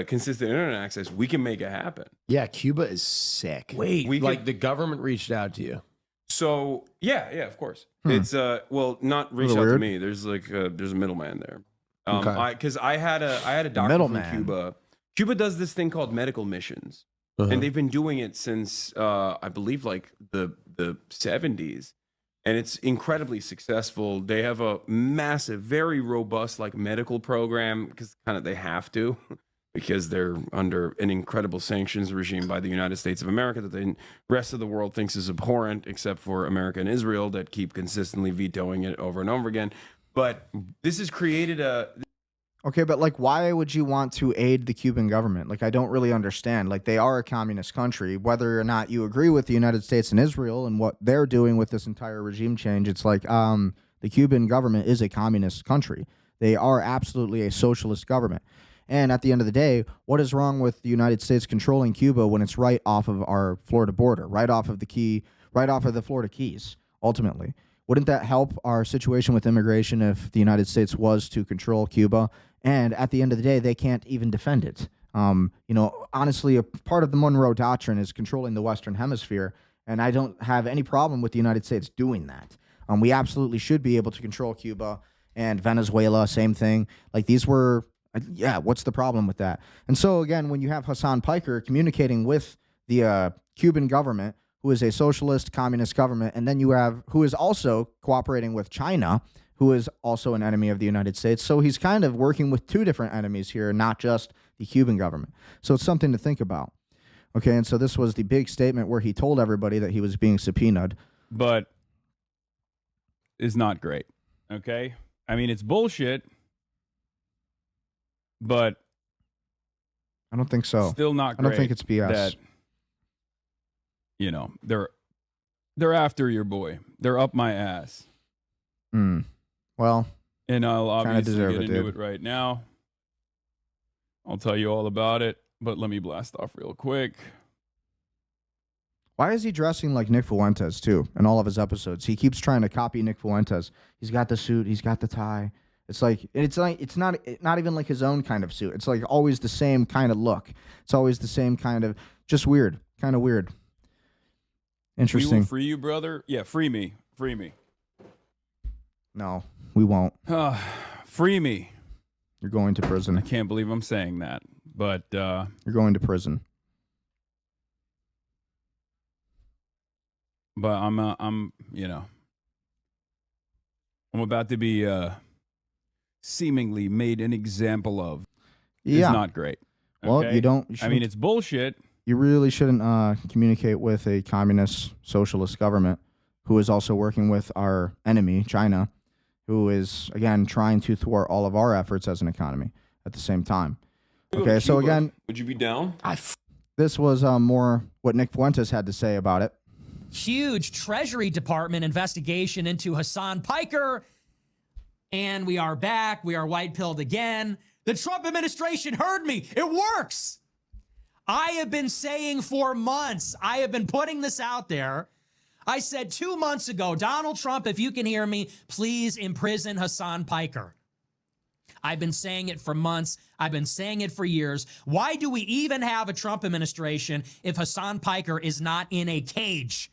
S6: consistent internet access, we can make it happen.
S5: Yeah, Cuba is sick.
S6: Wait,
S5: the government reached out to you.
S6: So yeah, of course. It's not reached out to me. There's there's a middleman there. Because I had a doctor from Cuba. Cuba does this thing called medical missions, and they've been doing it since I believe the 70s, and it's incredibly successful. They have a massive, very robust medical program because they have to. Because they're under an incredible sanctions regime by the United States of America that the rest of the world thinks is abhorrent, except for America and Israel that keep consistently vetoing it over and over again. But this has created a...
S1: Okay, but why would you want to aid the Cuban government? I don't really understand. They are a communist country. Whether or not you agree with the United States and Israel and what they're doing with this entire regime change, it's the Cuban government is a communist country. They are absolutely a socialist government. And at the end of the day, what is wrong with the United States controlling Cuba when it's right off of our Florida border, right off of the Florida Keys, ultimately? Wouldn't that help our situation with immigration if the United States was to control Cuba? And at the end of the day, they can't even defend it. Honestly, a part of the Monroe Doctrine is controlling the Western Hemisphere, and I don't have any problem with the United States doing that. We absolutely should be able to control Cuba and Venezuela, same thing. These were... Yeah, what's the problem with that? And so, again, when you have Hassan Piker communicating with the Cuban government, who is a socialist communist government, and then you have who is also cooperating with China, who is also an enemy of the United States. So he's kind of working with two different enemies here, not just the Cuban government. So it's something to think about. Okay, and so this was the big statement where he told everybody that he was being subpoenaed.
S7: But is not great. Okay? I mean, it's bullshit, but
S1: I don't think so.
S7: Still not great.
S1: I don't think it's BS.
S7: That, you know, they're after your boy. They're up my ass.
S1: Well,
S7: and I'll obviously get into
S1: dude.
S7: it right now. I'll tell you all about it, but let me blast off real quick.
S1: Why is he dressing like Nick Fuentes, too, in all of his episodes? He keeps trying to copy Nick Fuentes. He's got the suit. He's got the tie. It's not even like his own kind of suit. It's like always the same kind of look. It's always the same kind of, just weird. Kind of weird. Interesting.
S7: We will free you, brother. Yeah, free me. Free me.
S1: No, we won't.
S7: Free me.
S1: You're going to prison.
S7: I can't believe I'm saying that, but
S1: you're going to prison.
S7: But I'm you know, I'm about to be seemingly made an example of.
S1: Yeah.
S7: It's not great.
S1: Well,
S7: okay?
S1: you don't.
S7: I mean, it's bullshit.
S1: You really shouldn't communicate with a communist socialist government who is also working with our enemy, China, who is, again, trying to thwart all of our efforts as an economy at the same time. Okay, so again...
S6: Would you be down?
S1: This was more what Nick Fuentes had to say about it.
S8: Huge Treasury Department investigation into Hassan Piker. And we are back. We are white-pilled again. The Trump administration heard me. It works. I have been saying for months, I have been putting this out there. I said 2 months ago, Donald Trump, if you can hear me, please imprison Hassan Piker. I've been saying it for months. I've been saying it for years. Why do we even have a Trump administration if Hassan Piker is not in a cage?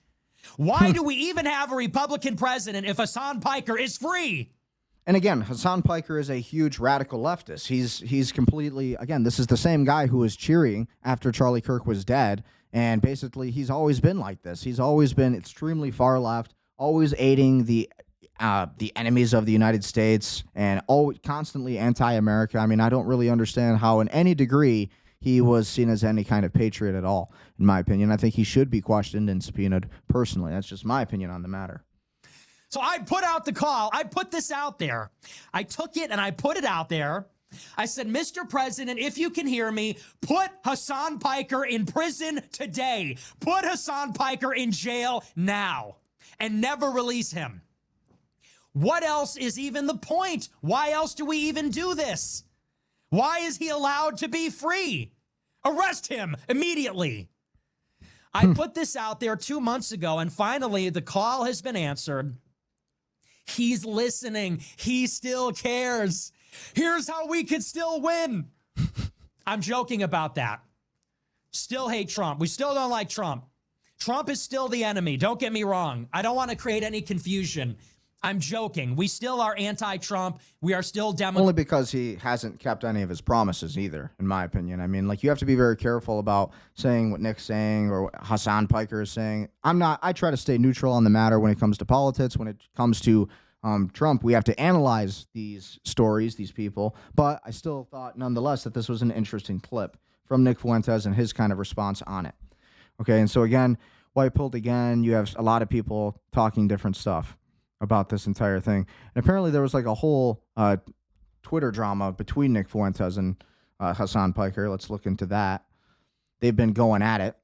S8: Why do we even have a Republican president if Hassan Piker is free?
S1: And again, Hassan Piker is a huge radical leftist. He's completely, again, this is the same guy who was cheering after Charlie Kirk was dead. And basically, he's always been like this. He's always been extremely far left, always aiding the enemies of the United States, and always constantly anti-America. I mean, I don't really understand how, in any degree, he was seen as any kind of patriot at all, in my opinion. I think he should be questioned and subpoenaed personally. That's just my opinion on the matter.
S8: So I put out the call. I put this out there. I took it and I put it out there. I said, Mr. President, if you can hear me, put Hassan Piker in prison today. Put Hassan Piker in jail now and never release him. What else is even the point? Why else do we even do this? Why is he allowed to be free? Arrest him immediately. I put this out there 2 months ago, and finally the call has been answered. He's listening. He still cares. Here's how we could still win. I'm joking about that. Still hate Trump. We still don't like Trump. Trump is still the enemy. Don't get me wrong. I don't want to create any confusion. I'm joking. We still are anti-Trump. We are still
S1: Only because he hasn't kept any of his promises either, in my opinion. I mean, like, you have to be very careful about saying what Nick's saying or what Hassan Piker is saying. I try to stay neutral on the matter when it comes to politics. When it comes to Trump, we have to analyze these stories, these people. But I still thought, nonetheless, that this was an interesting clip from Nick Fuentes and his kind of response on it. Okay, and so again, white-pilled again, you have a lot of people talking different stuff about this entire thing. And apparently there was like a whole Twitter drama between Nick Fuentes and Hassan Piker. Let's look into that. They've been going at it.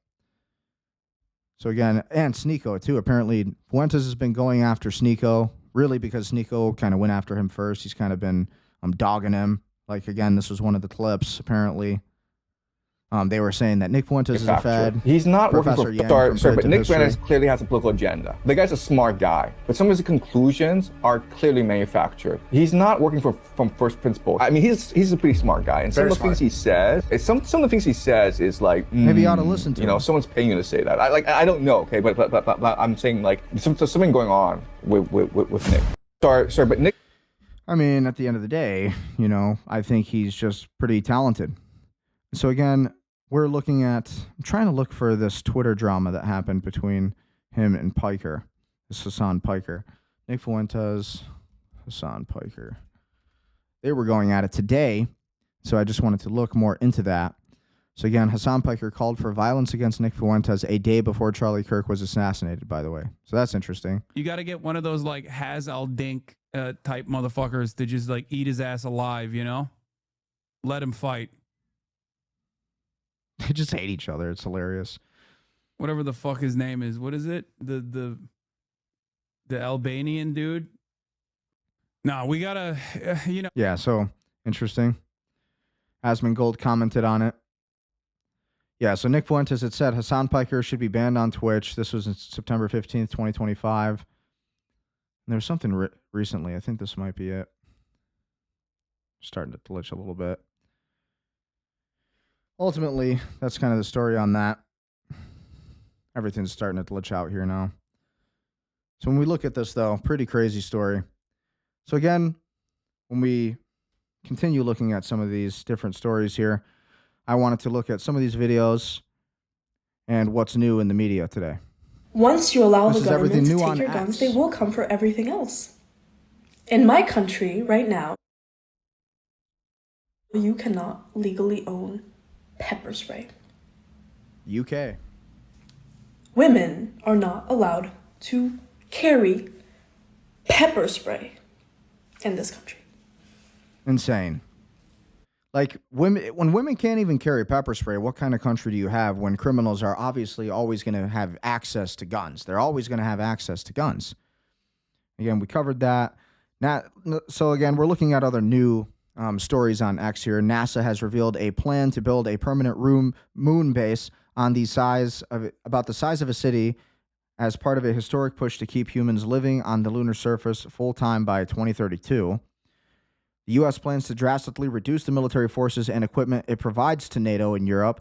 S1: So again, and Sneeko too. Apparently Fuentes has been going after Sneeko, really because Sneeko kind of went after him first. He's kind of been dogging him. Like, again, this was one of the clips, apparently. They were saying that Nick Fuentes is a Fed.
S9: He's not
S1: Professor
S9: working
S1: Yang
S9: for... Sorry, but Nick
S1: history.
S9: Fuentes clearly has a political agenda. The guy's a smart guy, but some of his conclusions are clearly manufactured. He's not working from first principles. I mean, he's a pretty smart guy, and some of the things he says, some of the things he says is like...
S1: Maybe you ought to listen to him.
S9: You know, someone's paying you to say that. I don't know, okay, but I'm saying, like, something going on with Nick. Sorry, but Nick...
S1: I mean, at the end of the day, you know, I think he's just pretty talented. So again, we're looking at, I'm trying to look for this Twitter drama that happened between him and Piker. This Hassan Piker. Nick Fuentes, Hassan Piker. They were going at it today, so I just wanted to look more into that. So again, Hassan Piker called for violence against Nick Fuentes a day before Charlie Kirk was assassinated, by the way. So that's interesting.
S7: You got to get one of those like Haz al-Dink type motherfuckers to just like eat his ass alive, you know? Let him fight.
S1: They just hate each other. It's hilarious.
S7: Whatever the fuck his name is. What is it? The Albanian dude? No, we got to, you know.
S1: Yeah, so interesting. Asmund Gold commented on it. Yeah, so Nick Fuentes had said Hassan Piker should be banned on Twitch. This was on September 15th, 2025. And there was something recently. I think this might be it. Starting to glitch a little bit. Ultimately, that's kind of the story on that. Everything's starting to glitch out here now. So when we look at this, though, pretty crazy story. So again, when we continue looking at some of these different stories here, I wanted to look at some of these videos and what's new in the media today.
S10: Once you allow the government to take your guns, they will come for everything else. In my country right now, you cannot legally own pepper spray.
S1: UK.
S10: Women are not allowed to carry pepper spray in this country.
S1: Insane. Like, when women can't even carry pepper spray, what kind of country do you have when criminals are obviously always going to have access to guns? They're always going to have access to guns. Again, we covered that. Now, so again, we're looking at other new stories on X here. NASA has revealed a plan to build a permanent moon base on about the size of a city as part of a historic push to keep humans living on the lunar surface full-time by 2032. The U.S. plans to drastically reduce the military forces and equipment it provides to NATO and Europe,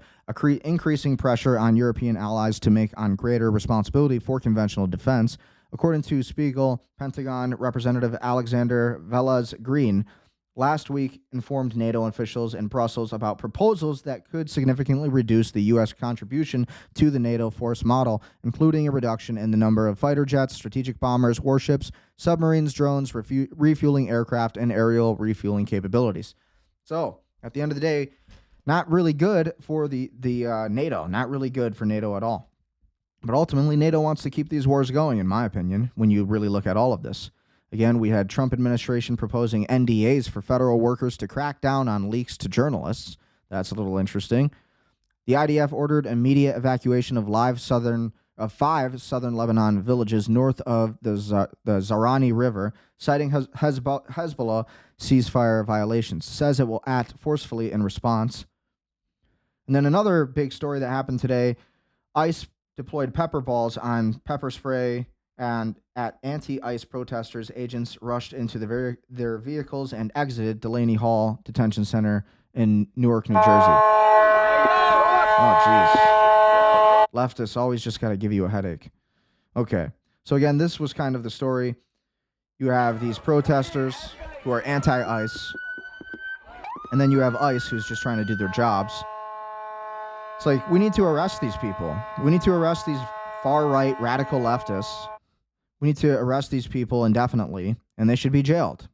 S1: increasing pressure on European allies to make on greater responsibility for conventional defense. According to Spiegel, Pentagon Representative Alexander Velez-Green last week informed NATO officials in Brussels about proposals that could significantly reduce the U.S. contribution to the NATO force model, including a reduction in the number of fighter jets, strategic bombers, warships, submarines, drones, refueling aircraft, and aerial refueling capabilities. So, at the end of the day, not really good for the NATO. Not really good for NATO at all. But ultimately, NATO wants to keep these wars going, in my opinion, when you really look at all of this. Again, we had Trump administration proposing NDAs for federal workers to crack down on leaks to journalists. That's a little interesting. The IDF ordered immediate evacuation of 5 southern Lebanon villages north of the Zarani River, citing Hezbollah ceasefire violations. Says it will act forcefully in response. And then another big story that happened today, ICE deployed pepper balls on pepper spray, and at anti-ICE protesters, agents rushed into their vehicles and exited Delaney Hall Detention Center in Newark, New Jersey. Oh, jeez. Leftists always just got to give you a headache. Okay. So again, this was kind of the story. You have these protesters who are anti-ICE, and then you have ICE who's just trying to do their jobs. It's like, we need to arrest these people. We need to arrest these far-right radical leftists. We need to arrest these people indefinitely, and they should be jailed,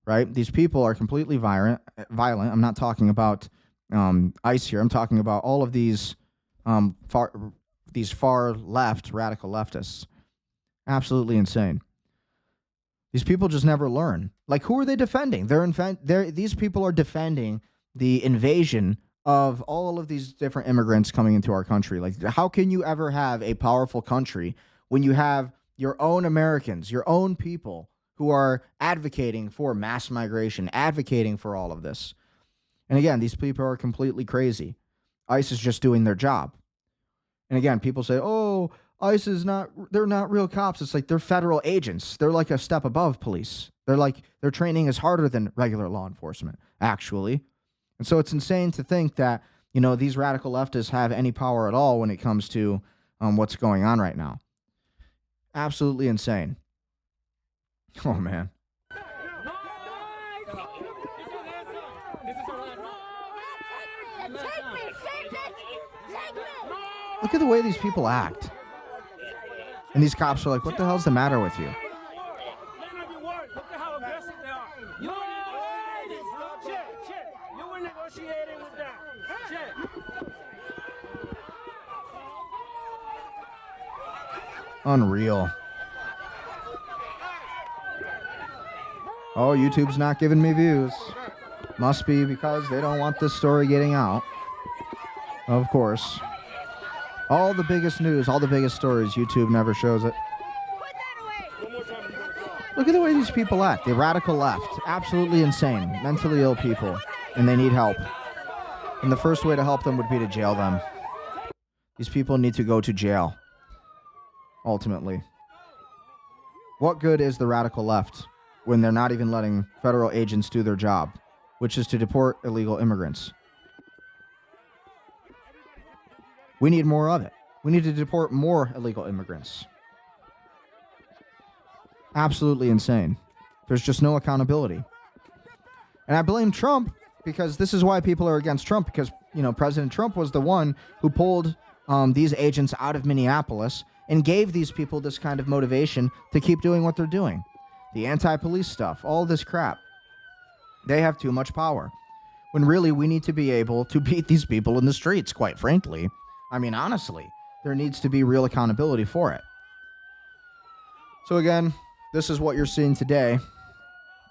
S1: right? These people are completely violent. I'm not talking about ICE here. I'm talking about all of these far left radical leftists. Absolutely insane. These people just never learn. Like, who are they defending? These people are defending the invasion of all of these different immigrants coming into our country. Like, how can you ever have a powerful country when you have your own Americans, your own people who are advocating for mass migration, advocating for all of this? And again, these people are completely crazy. ICE is just doing their job. And again, people say, oh, ICE is they're not real cops. It's like they're federal agents. They're like a step above police. Their training is harder than regular law enforcement, actually. And so it's insane to think that, these radical leftists have any power at all when it comes to what's going on right now. Absolutely insane. Oh, man. Look at the way these people act. And these cops are like, what the hell's the matter with you? Unreal. Oh, YouTube's not giving me views. Must be because they don't want this story getting out. Of course. All the biggest news, all the biggest stories, YouTube never shows it. Look at the way these people act. The radical left. Absolutely insane. Mentally ill people. And they need help. And the first way to help them would be to jail them. These people need to go to jail. Ultimately. What good is the radical left when they're not even letting federal agents do their job, which is to deport illegal immigrants? We need more of it. We need to deport more illegal immigrants. Absolutely insane. There's just no accountability. And I blame Trump because this is why people are against Trump, because, you know, President Trump was the one who pulled these agents out of Minneapolis and gave these people this kind of motivation to keep doing what they're doing. The anti-police stuff, all this crap. They have too much power. When really we need to be able to beat these people in the streets, quite frankly. I mean, honestly, there needs to be real accountability for it. So again, this is what you're seeing today.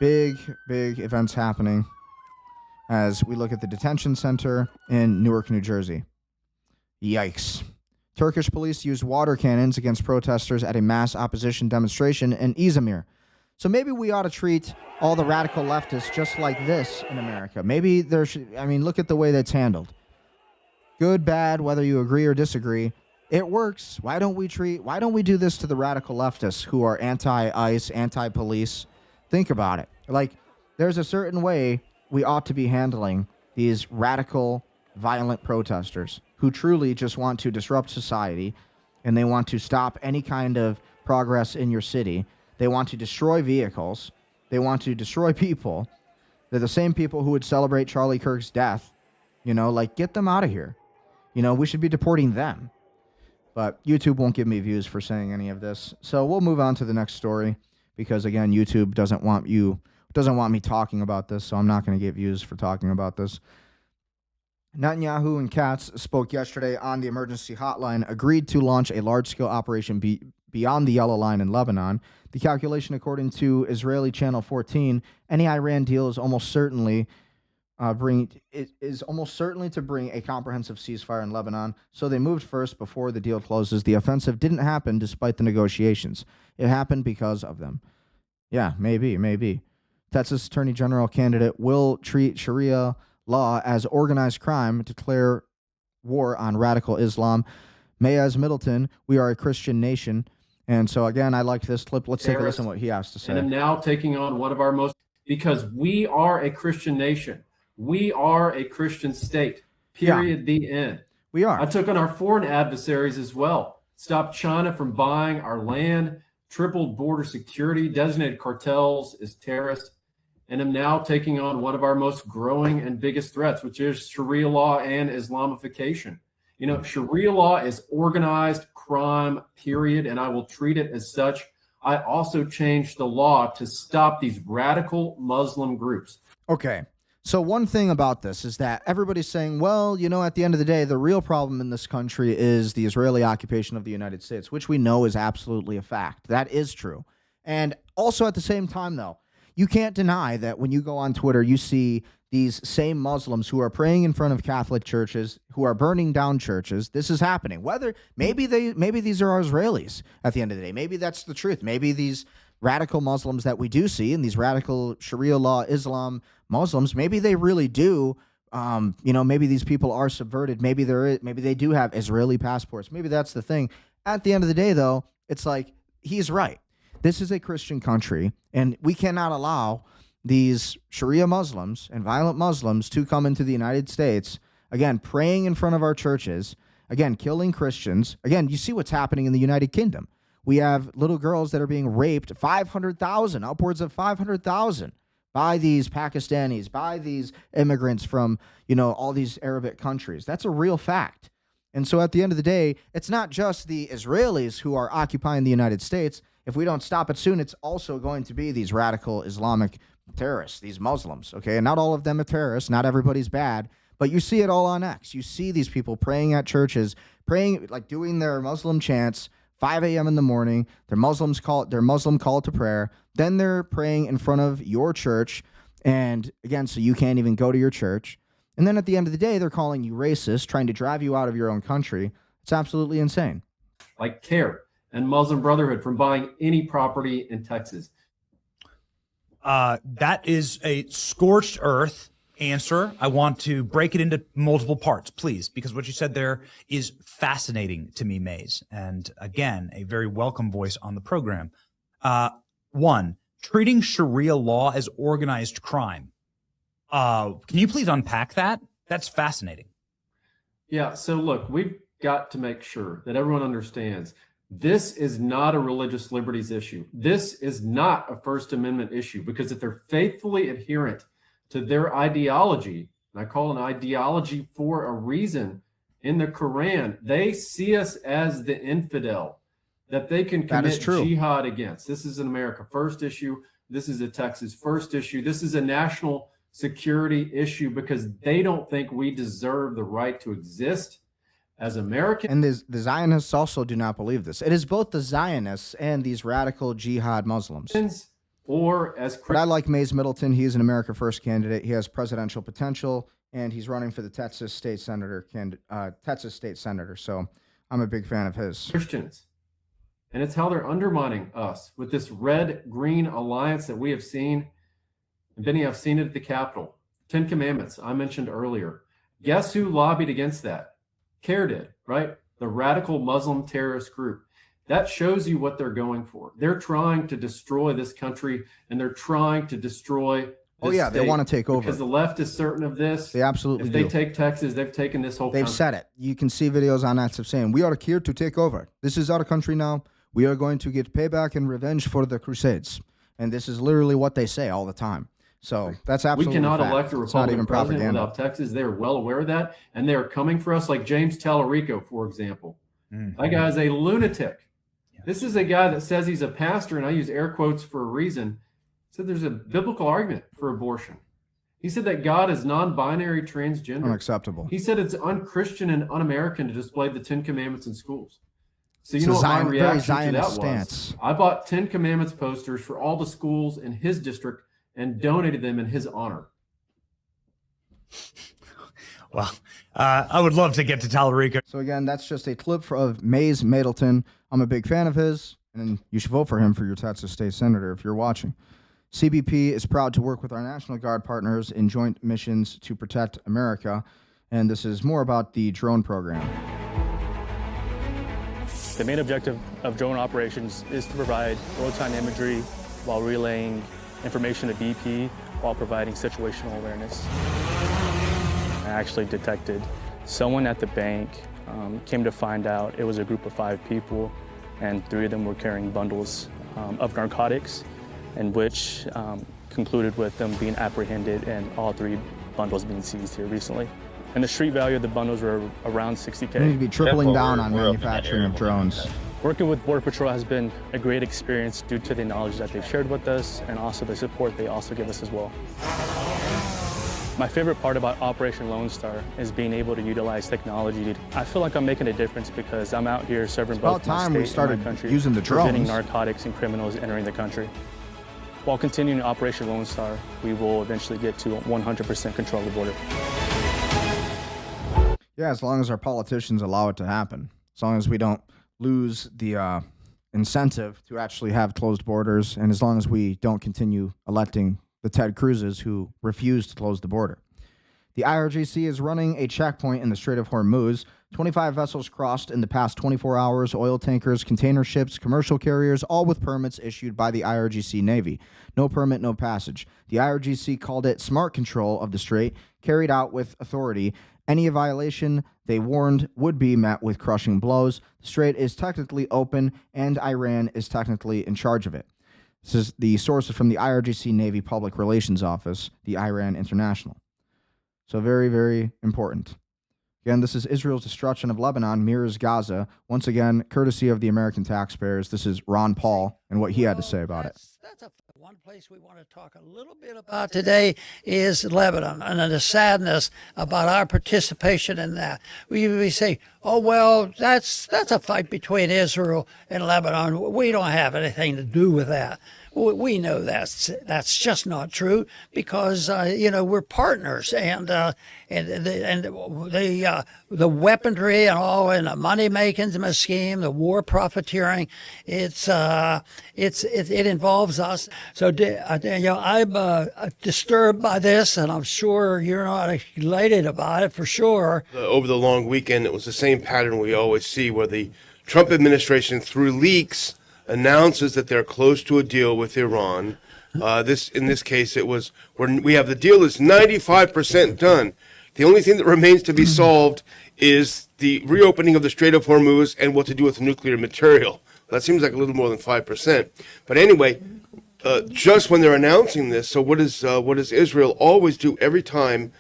S1: Big, big events happening as we look at the detention center in Newark, New Jersey. Yikes. Turkish police used water cannons against protesters at a mass opposition demonstration in Izmir. So maybe we ought to treat all the radical leftists just like this in America. Maybe there should, I mean, look at the way that's handled. Good, bad, whether you agree or disagree, it works. Why don't we do this to the radical leftists who are anti-ICE, anti-police? Think about it. Like, there's a certain way we ought to be handling these radical, violent protesters who truly just want to disrupt society and they want to stop any kind of progress in your city. They want to destroy vehicles. They want to destroy people. They're the same people who would celebrate Charlie Kirk's death. You know, like, get them out of here. You know, we should be deporting them. But YouTube won't give me views for saying any of this. So we'll move on to the next story because, again, YouTube doesn't want me talking about this, so I'm not going to get views for talking about this. Netanyahu and Katz spoke yesterday on the emergency hotline, agreed to launch a large-scale operation beyond the Yellow Line in Lebanon. The calculation, according to Israeli Channel 14, any Iran deal is almost certainly to bring a comprehensive ceasefire in Lebanon. So they moved first before the deal closes. The offensive didn't happen despite the negotiations. It happened because of them. Yeah, maybe. Texas Attorney General candidate will treat Sharia law as organized crime, declare war on radical Islam. Mayaz Middleton, we are a Christian nation. And so, again, I like this clip. Let's take a listen to what he has to say.
S11: And I'm now taking on one of our most, because we are a Christian nation. We are a Christian state, period, the end.
S1: We are.
S11: I took on our foreign adversaries as well. Stopped China from buying our land, tripled border security, designated cartels as terrorists, and am now taking on one of our most growing and biggest threats, which is Sharia law and Islamification. You know, Sharia law is organized crime, period, and I will treat it as such. I also changed the law to stop these radical Muslim groups.
S1: Okay. So one thing about this is that everybody's saying, well, you know, at the end of the day, the real problem in this country is the Israeli occupation of the United States, which we know is absolutely a fact. That is true. And also at the same time, though, you can't deny that when you go on Twitter, you see these same Muslims who are praying in front of Catholic churches, who are burning down churches. This is happening. Maybe these are Israelis at the end of the day. Maybe that's the truth. Maybe these radical Muslims that we do see and these radical Sharia law Islam Muslims, maybe they really do. Maybe these people are subverted. Maybe they do have Israeli passports. Maybe that's the thing. At the end of the day, though, it's like he's right. This is a Christian country, and we cannot allow these Sharia Muslims and violent Muslims to come into the United States, again, praying in front of our churches, again, killing Christians. Again, you see what's happening in the United Kingdom. We have little girls that are being raped, 500,000, upwards of 500,000, by these Pakistanis, by these immigrants from, all these Arabic countries. That's a real fact. And so at the end of the day, it's not just the Israelis who are occupying the United States. If we don't stop it soon, it's also going to be these radical Islamic terrorists, these Muslims, okay? And not all of them are terrorists. Not everybody's bad. But you see it all on X. You see these people praying at churches, praying, like doing their Muslim chants, 5 a.m. in the morning. Their Muslim call to prayer. Then they're praying in front of your church. And again, so you can't even go to your church. And then at the end of the day, they're calling you racist, trying to drive you out of your own country. It's absolutely insane.
S11: Like CARE and Muslim Brotherhood from buying any property in Texas.
S12: That is a scorched earth answer. I want to break it into multiple parts, please, because what you said there is fascinating to me, Mays. And again, a very welcome voice on the program. One, treating Sharia law as organized crime. Can you please unpack that? That's fascinating.
S11: Yeah, so look, we've got to make sure that everyone understands this is not a religious liberties issue. This is not a First Amendment issue, because if they're faithfully adherent to their ideology, and I call an ideology for a reason, in the Quran, they see us as the infidel that they can commit jihad against. This is an America first issue. This is a Texas first issue. This is a national security issue, because they don't think we deserve the right to exist as Americans.
S1: And the Zionists also do not believe this. It is both the Zionists and these radical jihad Muslims.
S11: Or as
S1: but I like Mays Middleton. He is an America First candidate. He has presidential potential, and he's running for the Texas State Senator. So I'm a big fan of his.
S11: Christians. And it's how they're undermining us with this red-green alliance that we have seen. And Benny, I've seen it at the Capitol. 10 Commandments, I mentioned earlier. Guess who lobbied against that? CARE did, right? The radical Muslim terrorist group. That shows you what they're going for. They're trying to destroy this country, and they're trying to destroy this
S1: state. They want to take over.
S11: Because the left is certain of this.
S1: They absolutely do.
S11: If they take Texas, they've taken this whole country.
S1: They've said it. You can see videos on that saying, we are here to take over. This is our country now. We are going to get payback and revenge for the Crusades. And this is literally what they say all the time. So that's absolutely
S11: We cannot
S1: fact.
S11: elect a Republican president without Texas. They are well aware of that, and they are coming for us, like James Tallarico, for example. That guy is a lunatic. This is a guy that says he's a pastor, and I use air quotes for a reason. Said there's a biblical argument for abortion. He said that God is non-binary transgender.
S1: Unacceptable.
S11: He said it's un-Christian and un-American to display the 10 Commandments in schools. So you know what my reaction to that was? I bought 10 Commandments posters for all the schools in his district and donated them in his honor.
S12: Well, I would love to get to Tallarico.
S1: So again, that's just a clip of Mays Middleton. I'm a big fan of his, and you should vote for him for your Texas State Senator if you're watching. CBP is proud to work with our National Guard partners in joint missions to protect America, and this is more about the drone program.
S13: The main objective of drone operations is to provide real-time imagery while relaying information to BP while providing situational awareness. I actually detected someone at the bank, came to find out it was a group of 5 people, and 3 of them were carrying bundles of narcotics, and which concluded with them being apprehended and all 3 bundles being seized here recently. And the street value of the bundles were around $60K.
S1: We need to be tripling down on manufacturing of drones.
S13: Working with Border Patrol has been a great experience due to the knowledge that they've shared with us and also the support they also give us as well. My favorite part about Operation Lone Star is being able to utilize technology. I feel like I'm making a difference because I'm out here serving both my state and my country,
S1: using the drones,
S13: preventing narcotics and criminals entering the country. While continuing Operation Lone Star, we will eventually get to 100% control of the border.
S1: Yeah, as long as our politicians allow it to happen. As long as we don't lose the incentive to actually have closed borders, and as long as we don't continue electing the Ted Cruzes who refuse to close the border. The IRGC is running a checkpoint in the Strait of Hormuz. 25 vessels crossed in the past 24 hours, oil tankers, container ships, commercial carriers, all with permits issued by the IRGC Navy. No permit, no passage. The IRGC called it smart control of the strait, carried out with authority. Any violation, they warned, would be met with crushing blows. The strait is technically open, and Iran is technically in charge of it. This is the sources from the IRGC Navy Public Relations Office, the Iran International. So very, very important. Again, this is Israel's destruction of Lebanon mirrors Gaza. Once again, courtesy of the American taxpayers. This is Ron Paul and what he had to say about it.
S14: That's one place we want to talk a little bit about today is Lebanon and the sadness about our participation in that. We say, oh, well, that's a fight between Israel and Lebanon. We don't have anything to do with that. We know that's just not true because we're partners, and the weaponry and all, and the money making scheme, the war profiteering, it involves us. So I'm disturbed by this, and I'm sure you're not elated about it for sure.
S15: Over the long weekend, it was the same pattern we always see, where the Trump administration, through leaks, announces that they're close to a deal with Iran. In this case, it was where we have the deal is 95% done. The only thing that remains to be solved is the reopening of the Strait of Hormuz and what to do with nuclear material. That seems like a little more than 5%. But anyway, just when they're announcing this, so what does Israel always do every time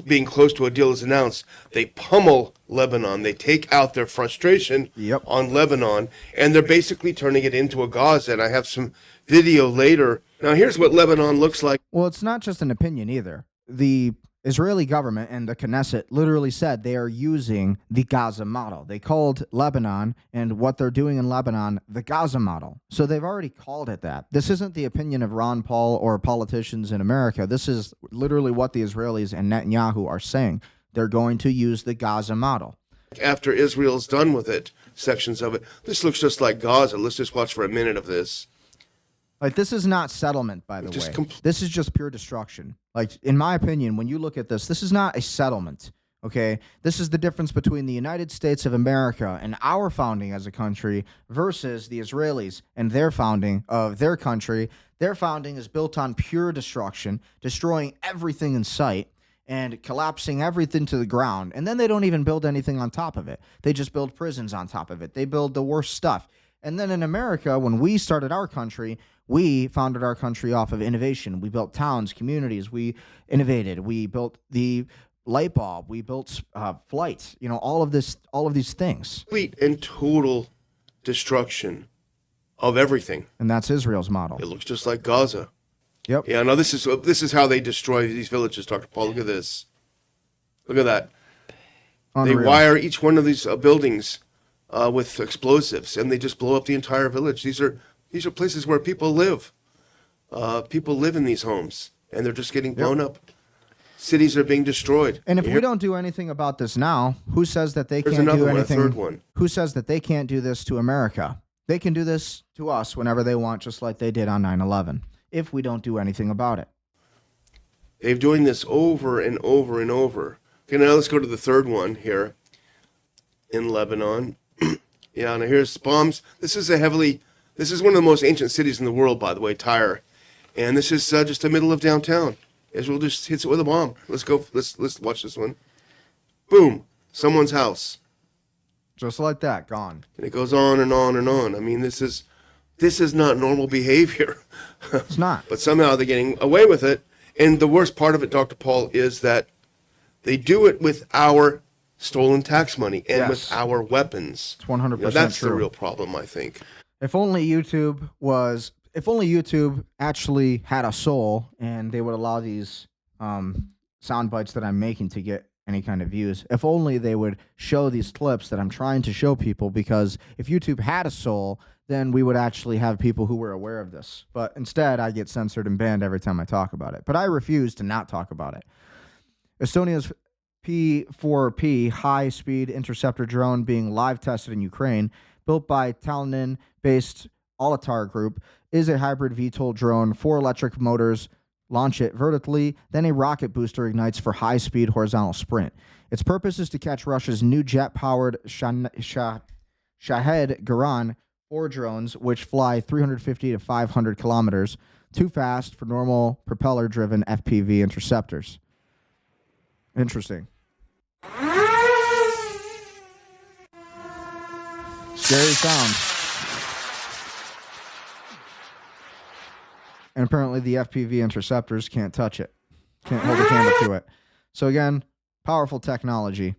S15: being close to a deal is announced? They pummel Lebanon. They take out their frustration on Lebanon, and they're basically turning it into a Gaza. And I have some video later. Now, here's what Lebanon looks like.
S1: Well, it's not just an opinion either. The Israeli government and the Knesset literally said they are using the Gaza model. They called Lebanon and what they're doing in Lebanon the Gaza model. So they've already called it that. This isn't the opinion of Ron Paul or politicians in America. This is literally what the Israelis and Netanyahu are saying. They're going to use the Gaza model.
S15: After Israel's done with it, sections of it, this looks just like Gaza. Let's just watch for a minute of this.
S1: Like, this is not settlement, by the way. This is just pure destruction. Like, in my opinion, when you look at this is not a settlement, okay? This is the difference between the United States of America and our founding as a country versus the Israelis and their founding of their country. Their founding is built on pure destruction, destroying everything in sight and collapsing everything to the ground. And then they don't even build anything on top of it. They just build prisons on top of it. They build the worst stuff. And then in America, when we started our country, we founded our country off of innovation. We built towns, communities. We innovated. We built the light bulb. We built flights. All of these things.
S15: Complete and total destruction of everything.
S1: And that's Israel's model.
S15: It looks just like Gaza.
S1: Yep.
S15: Yeah. Now this is how they destroy these villages, Dr. Paul. Look at this. Look at that. Unreal. They wire each one of these buildings with explosives, and they just blow up the entire village. These are places where people live. People live in these homes, and they're just getting blown up. Cities are being destroyed.
S1: And if we don't do anything about this now, who says that they can't do anything?
S15: A third one.
S1: Who says that they can't do this to America? They can do this to us whenever they want, just like they did on 9/11, if we don't do anything about it.
S15: They're doing this over and over and over. Okay, now let's go to the third one here in Lebanon. Yeah, now here's bombs. This is one of the most ancient cities in the world, by the way, Tyre. And this is just the middle of downtown. Israel just hits it with a bomb. Let's watch this one. Boom. Someone's house.
S1: Just like that, gone.
S15: And it goes on and on and on. I mean, this is not normal behavior.
S1: It's not.
S15: But somehow they're getting away with it. And the worst part of it, Dr. Paul, is that they do it with our stolen tax money and with our weapons.
S1: It's 100% true.
S15: That's the real problem, I think.
S1: If only YouTube actually had a soul and they would allow these sound bites that I'm making to get any kind of views. If only they would show these clips that I'm trying to show people, because if YouTube had a soul, then we would actually have people who were aware of this. But instead, I get censored and banned every time I talk about it. But I refuse to not talk about it. Estonia's P4P high-speed interceptor drone being live tested in Ukraine, built by Tallinn-based Alatar Group, is a hybrid VTOL drone. 4 electric motors launch it vertically, then a rocket booster ignites for high-speed horizontal sprint. Its purpose is to catch Russia's new jet-powered Shahed Garan 4 drones, which fly 350 to 500 kilometers, too fast for normal propeller-driven FPV interceptors. Interesting. Scary sound. And apparently the FPV interceptors can't touch it. Can't hold a candle to it. So again, powerful technology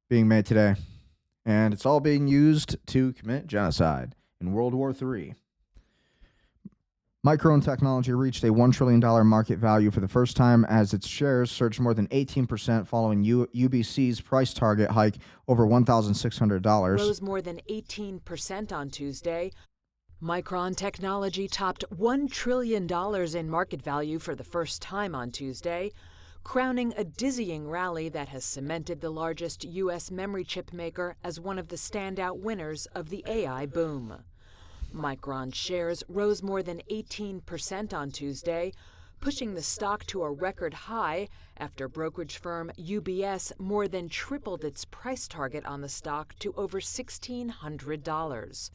S1: being made today. And it's all being used to commit genocide in World War III. Micron Technology reached a $1 trillion market value for the first time as its shares surged more than 18% following UBC's price target hike over $1,600.
S16: Rose more than 18% on Tuesday. Micron Technology topped $1 trillion in market value for the first time on Tuesday, crowning a dizzying rally that has cemented the largest U.S. memory chip maker as one of the standout winners of the AI boom. Micron shares rose more than 18% on Tuesday, pushing the stock to a record high after brokerage firm UBS more than tripled its price target on the stock to over $1,600.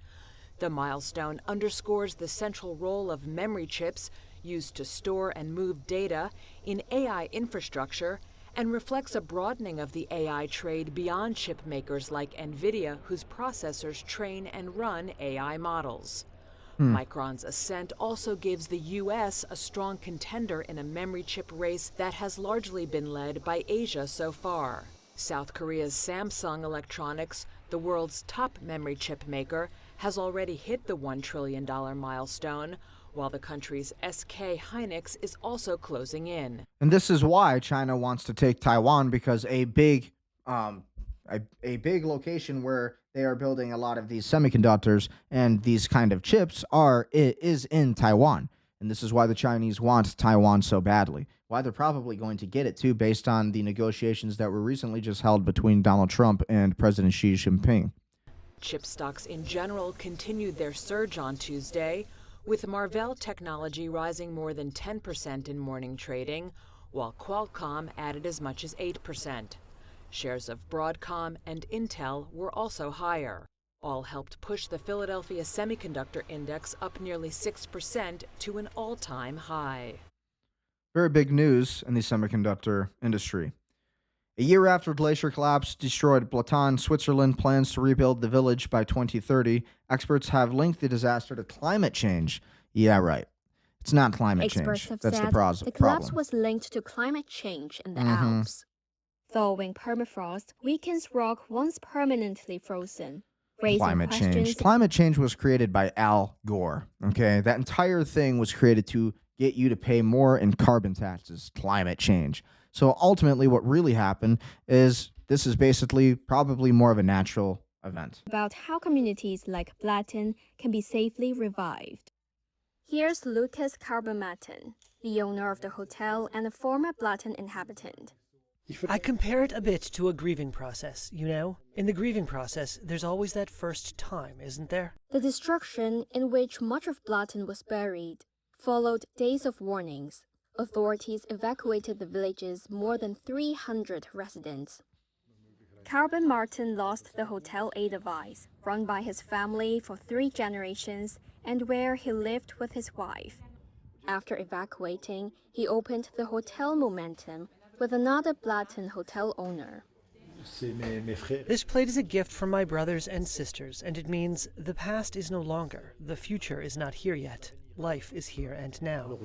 S16: The milestone underscores the central role of memory chips used to store and move data in AI infrastructure and reflects a broadening of the AI trade beyond chip makers like NVIDIA, whose processors train and run AI models. Micron's ascent also gives the U.S. a strong contender in a memory chip race that has largely been led by Asia so far. South Korea's Samsung Electronics, the world's top memory chip maker, has already hit the $1 trillion milestone, while the country's SK Hynix is also closing in.
S1: And this is why China wants to take Taiwan, because a big location where they are building a lot of these semiconductors and these kind of chips is in Taiwan. And this is why the Chinese want Taiwan so badly. Why they're probably going to get it too, based on the negotiations that were recently just held between Donald Trump and President Xi Jinping.
S16: Chip stocks in general continued their surge on Tuesday, with Marvell Technology rising more than 10% in morning trading, while Qualcomm added as much as 8%. Shares of Broadcom and Intel were also higher. All helped push the Philadelphia Semiconductor Index up nearly 6% to an all-time high.
S1: Very big news in the semiconductor industry. A year after glacier collapse destroyed Platon, Switzerland plans to rebuild the village by 2030. Experts have linked the disaster to climate change. Yeah, right. It's not climate change. That's the problem.
S17: The collapse was linked to climate change in the Alps. Thawing permafrost weakens rock once permanently frozen, raising
S1: Climate
S17: questions.
S1: change. Climate change was created by Al Gore. Okay, that entire thing was created to get you to pay more in carbon taxes. Climate change. So ultimately, what really happened is this is basically probably more of a natural event.
S17: About how communities like Blatten can be safely revived. Here's Lucas Carbamatin, the owner of the hotel and a former Blatten inhabitant.
S18: I compare it a bit to a grieving process, you know? In the grieving process, there's always that first time, isn't there?
S17: The destruction, in which much of Blatten was buried, followed days of warnings. Authorities evacuated the village's more than 300 residents. Carbon Martin lost the Hotel Edelweiss, run by his family for 3 generations and where he lived with his wife. After evacuating, he opened the Hotel Momentum with another Blatten hotel owner.
S18: This plate is a gift from my brothers and sisters, and it means the past is no longer, the future is not here yet. Life is here and now.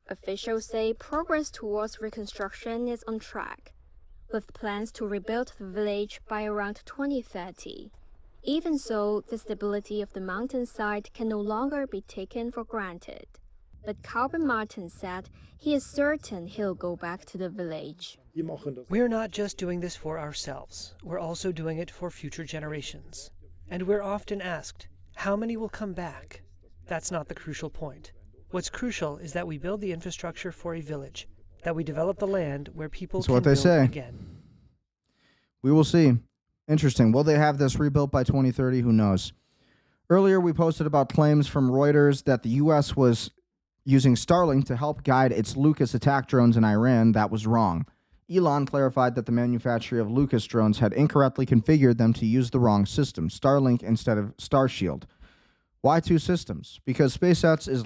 S17: Officials say progress towards reconstruction is on track, with plans to rebuild the village by around 2030. Even so, the stability of the mountainside can no longer be taken for granted. But Carbon Martin said he is certain he'll go back to the village.
S18: We're not just doing this for ourselves, we're also doing it for future generations. And we're often asked, how many will come back? That's not the crucial point. What's crucial is that we build the infrastructure for a village, that we develop the land where people can build again.
S1: We will see. Interesting. Will they have this rebuilt by 2030? Who knows? Earlier, we posted about claims from Reuters that the U.S. was using Starlink to help guide its Lucas attack drones in Iran. That was wrong. Elon clarified that the manufacturer of Lucas drones had incorrectly configured them to use the wrong system, Starlink instead of Starshield. Why 2 systems? Because SpaceX is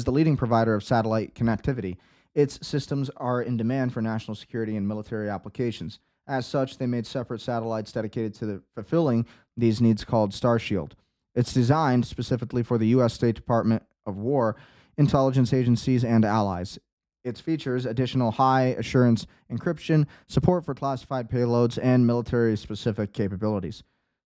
S1: the leading provider of satellite connectivity. Its systems are in demand for national security and military applications. As such, they made separate satellites dedicated to fulfilling these needs called Starshield. It's designed specifically for the U.S. State Department of War, intelligence agencies, and allies. It features additional high-assurance encryption, support for classified payloads, and military-specific capabilities.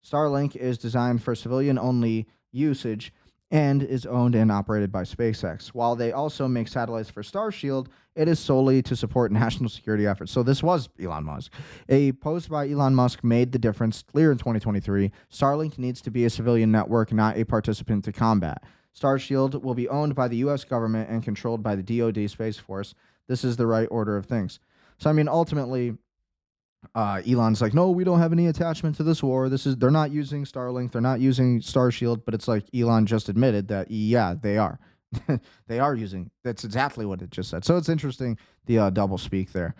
S1: Starlink is designed for civilian-only usage and is owned and operated by SpaceX. While they also make satellites for Starshield, it is solely to support national security efforts. So this was Elon Musk. A post by Elon Musk made the difference clear in 2023. Starlink needs to be a civilian network, not a participant to combat. Starshield will be owned by the U.S. government and controlled by the DoD Space Force. This is the right order of things. So, I mean, ultimately, Elon's like, no, we don't have any attachment to this war. They're not using Starlink. They're not using Starshield. But it's like Elon just admitted that, yeah, they are. They are using. That's exactly what it just said. So it's interesting, the double speak there.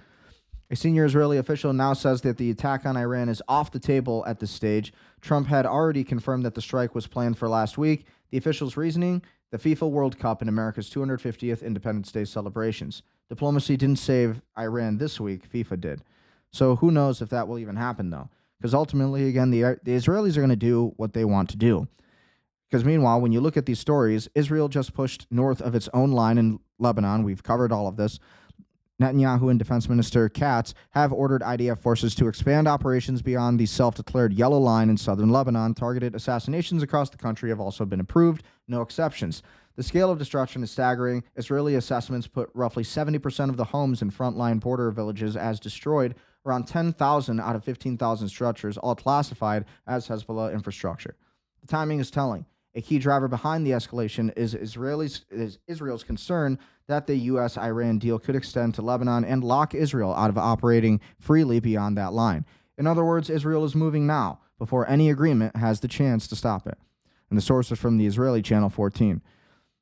S1: A senior Israeli official now says that the attack on Iran is off the table at this stage. Trump had already confirmed that the strike was planned for last week. The official's reasoning, the FIFA World Cup and America's 250th Independence Day celebrations. Diplomacy didn't save Iran this week. FIFA did. So who knows if that will even happen, though? Because ultimately, again, the Israelis are going to do what they want to do. Because meanwhile, when you look at these stories, Israel just pushed north of its own line in Lebanon. We've covered all of this. Netanyahu and Defense Minister Katz have ordered IDF forces to expand operations beyond the self-declared yellow line in southern Lebanon. Targeted assassinations across the country have also been approved, no exceptions. The scale of destruction is staggering. Israeli assessments put roughly 70% of the homes in frontline border villages as destroyed, around 10,000 out of 15,000 structures, all classified as Hezbollah infrastructure. The timing is telling. A key driver behind the escalation is Israel's concern that the U.S.-Iran deal could extend to Lebanon and lock Israel out of operating freely beyond that line. In other words, Israel is moving now, before any agreement has the chance to stop it. And the source is from the Israeli Channel 14.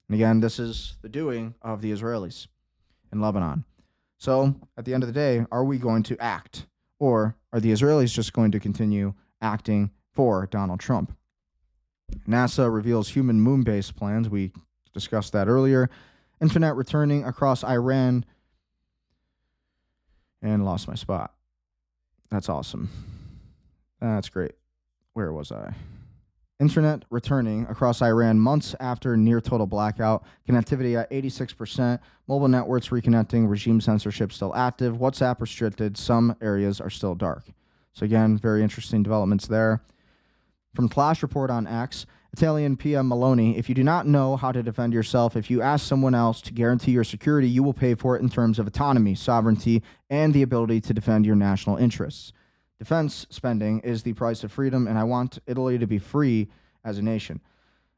S1: And again, this is the doing of the Israelis in Lebanon. So, at the end of the day, are we going to act? Or are the Israelis just going to continue acting for Donald Trump? NASA reveals human moon base plans. We discussed that earlier. Internet returning across Iran. And lost my spot. That's awesome. That's great. Where was I? Internet returning across Iran months after near total blackout. Connectivity at 86%. Mobile networks reconnecting. Regime censorship still active. WhatsApp restricted. Some areas are still dark. So again, very interesting developments there. From Flash Report on X, Italian PM Meloni, if you do not know how to defend yourself, if you ask someone else to guarantee your security, you will pay for it in terms of autonomy, sovereignty, and the ability to defend your national interests. Defense spending is the price of freedom, and I want Italy to be free as a nation.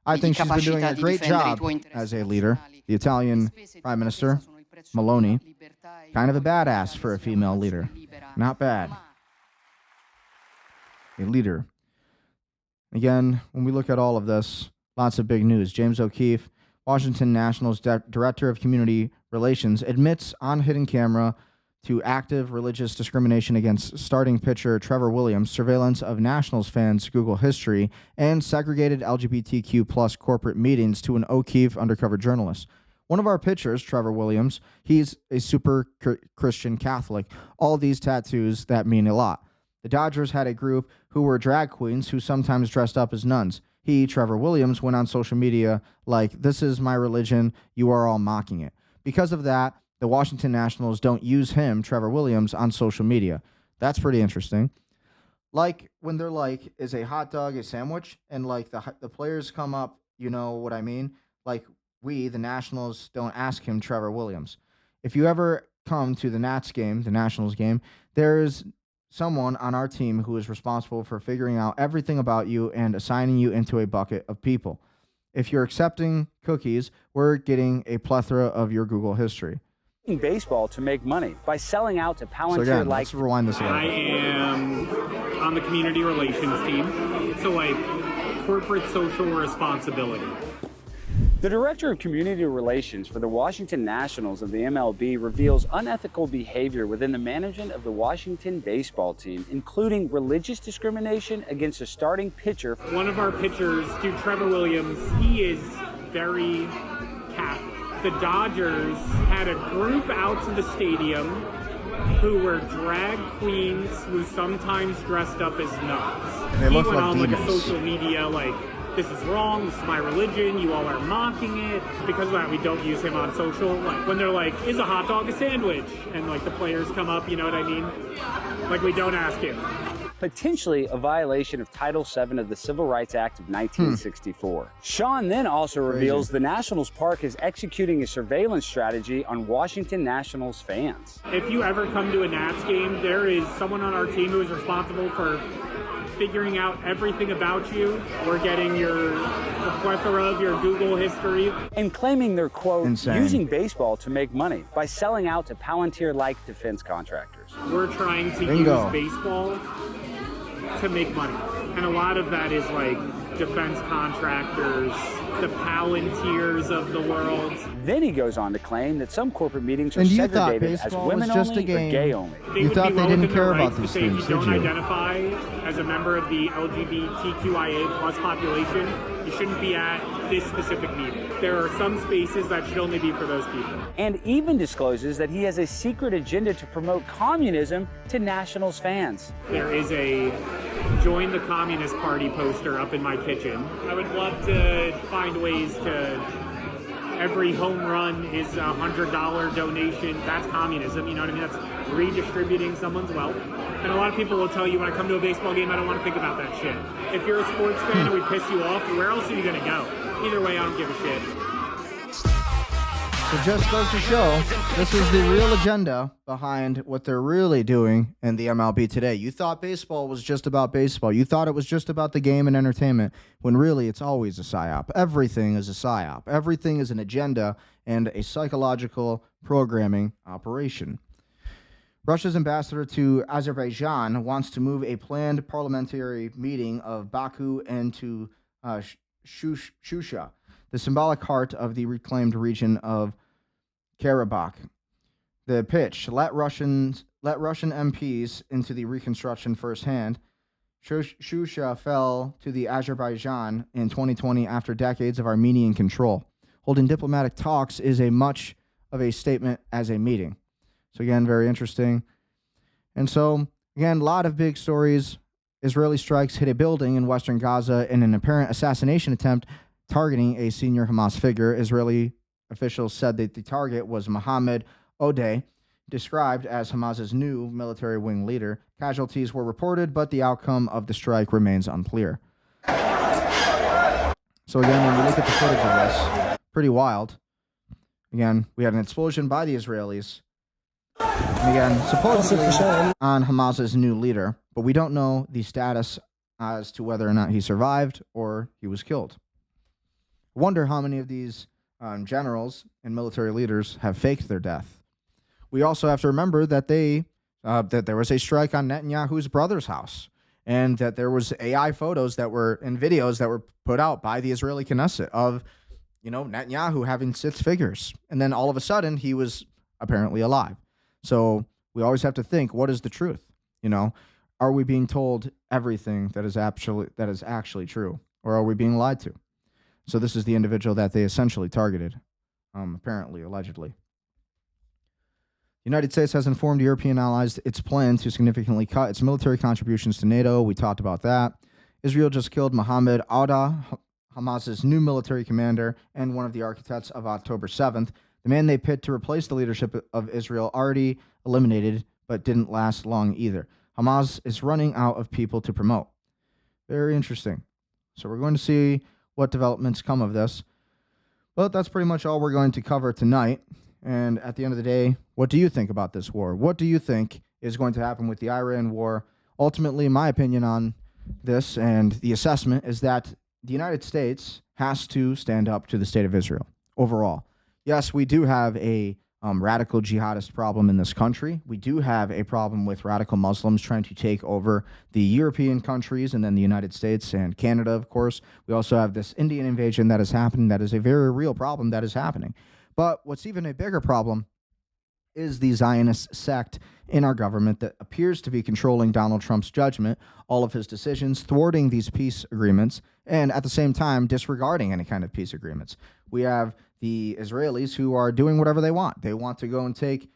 S1: I think she's been doing a great job as a leader. The Italian Prime Minister, Meloni, kind of a badass for a female leader. Not bad. A leader. Again, when we look at all of this, lots of big news. James O'Keefe, Washington Nationals Director of Community Relations, admits on hidden camera to active religious discrimination against starting pitcher Trevor Williams, surveillance of Nationals fans' Google history, and segregated LGBTQ plus corporate meetings to an O'Keefe undercover journalist. One of our pitchers, Trevor Williams, he's a super Christian Catholic. All these tattoos that mean a lot. The Dodgers had a group who were drag queens who sometimes dressed up as nuns. He, Trevor Williams, went on social media like, "This is my religion, you are all mocking it." Because of that, the Washington Nationals don't use him, Trevor Williams, on social media. That's pretty interesting. Like when they're like, is a hot dog a sandwich? And like the players come up, you know what I mean? Like we, the Nationals, don't ask him Trevor Williams. If you ever come to the Nats game, the Nationals game, there's someone on our team who is responsible for figuring out everything about you and assigning you into a bucket of people. If you're accepting cookies, we're getting a plethora of your Google history.
S19: Baseball to make money by selling out to Palantir.
S1: So again, let's rewind this a little.
S20: I am on the community relations team, so like corporate social responsibility.
S19: The director of community relations for the Washington Nationals of the MLB reveals unethical behavior within the management of the Washington baseball team, including religious discrimination against a starting pitcher.
S20: One of our pitchers, dude, Trevor Williams, he is very Catholic. The Dodgers had a group out to the stadium who were drag queens who sometimes dressed up as nuns.
S1: They look
S20: he went
S1: like
S20: on
S1: demons.
S20: like a social media like, "This is wrong, this is my religion, you all are mocking it." Because of that, we don't use him on social. Like when they're like, "Is a hot dog a sandwich?" And like the players come up, you know what I mean? Like we don't ask him.
S19: potentially a violation of Title VII of the Civil Rights Act of 1964. Sean then also reveals the Nationals Park is executing a surveillance strategy on Washington Nationals fans.
S20: If you ever come to a Nats game, there is someone on our team who is responsible for figuring out everything about you. We're getting the plethora of your Google history.
S19: And claiming they're, quote,
S1: Insane.
S19: using baseball to make money by selling out to Palantir-like defense contractors.
S20: We're trying to
S1: Bingo.
S20: use baseball to make money. And a lot of that is like defense contractors, the Palantirs of the world.
S19: Then he goes on to claim that some corporate meetings are
S1: And you thought
S19: segregated as
S1: baseball
S19: women
S1: was just
S19: only
S1: a game.
S19: or gay only.
S1: You
S20: would
S1: thought
S20: be
S1: they
S20: well
S1: didn't
S20: within their
S1: care about
S20: rights to
S1: these
S20: say
S1: things,
S20: if you
S1: did
S20: don't
S1: you?
S20: identify as a member of the LGBTQIA plus population, you shouldn't be at this specific meeting. There are some spaces that should only be for those people.
S19: And even discloses that he has a secret agenda to promote communism to Nationals fans.
S20: There is a Join the Communist Party poster up in my kitchen. I would love to find ways to, every home run is a $100 donation. That's communism, you know what I mean? That's redistributing someone's wealth. And a lot of people will tell you when I come to a baseball game, I don't want to think about that shit. If you're a sports fan and we piss you off, where else are you going to go? Either way, I don't give a shit.
S1: It just goes to show this is the real agenda behind what they're really doing in the MLB today. You thought baseball was just about baseball. You thought it was just about the game and entertainment, when really it's always a psyop. Everything is a psyop. Everything is an agenda and a psychological programming operation. Russia's ambassador to Azerbaijan wants to move a planned parliamentary meeting of Baku into Shusha, the symbolic heart of the reclaimed region of Karabakh. The pitch: let Russian MPs into the reconstruction firsthand. Shusha fell to the Azerbaijan in 2020 after decades of Armenian control. Holding diplomatic talks is a much of a statement as a meeting. So again, very interesting. And so again, a lot of big stories. Israeli strikes hit a building in western Gaza in an apparent assassination attempt targeting a senior Hamas figure. Israeli officials said that the target was Mohammed Odeh, described as Hamas's new military wing leader. Casualties were reported, but the outcome of the strike remains unclear. So again, when we look at the footage of this, pretty wild. Again, we had an explosion by the Israelis. And again, supposedly on Hamas's new leader, but we don't know the status as to whether or not he survived or he was killed. I wonder how many of these generals and military leaders have faked their death. We also have to remember that that there was a strike on Netanyahu's brother's house, and that there was AI photos that were and videos that were put out by the Israeli Knesset of, Netanyahu having 6 figures, and then all of a sudden he was apparently alive. So we always have to think, what is the truth? Are we being told everything that is actually true, or are we being lied to? So this is the individual that they essentially targeted, apparently, allegedly. The United States has informed European allies its plan to significantly cut its military contributions to NATO. We talked about that. Israel just killed Mohammed Odeh, Hamas's new military commander and one of the architects of October 7th. The man they picked to replace the leadership of Israel already eliminated, but didn't last long either. Hamas is running out of people to promote. Very interesting. So we're going to see what developments come of this. But that's pretty much all we're going to cover tonight. And at the end of the day, what do you think about this war? What do you think is going to happen with the Iran war? Ultimately, my opinion on this and the assessment is that the United States has to stand up to the state of Israel overall. Yes, we do have a radical jihadist problem in this country. We do have a problem with radical Muslims trying to take over the European countries and then the United States and Canada, of course. We also have this Indian invasion that is happening. That is a very real problem that is happening. But what's even a bigger problem is the Zionist sect in our government that appears to be controlling Donald Trump's judgment, all of his decisions, thwarting these peace agreements, and at the same time disregarding any kind of peace agreements. We have the Israelis who are doing whatever they want. They want to go and take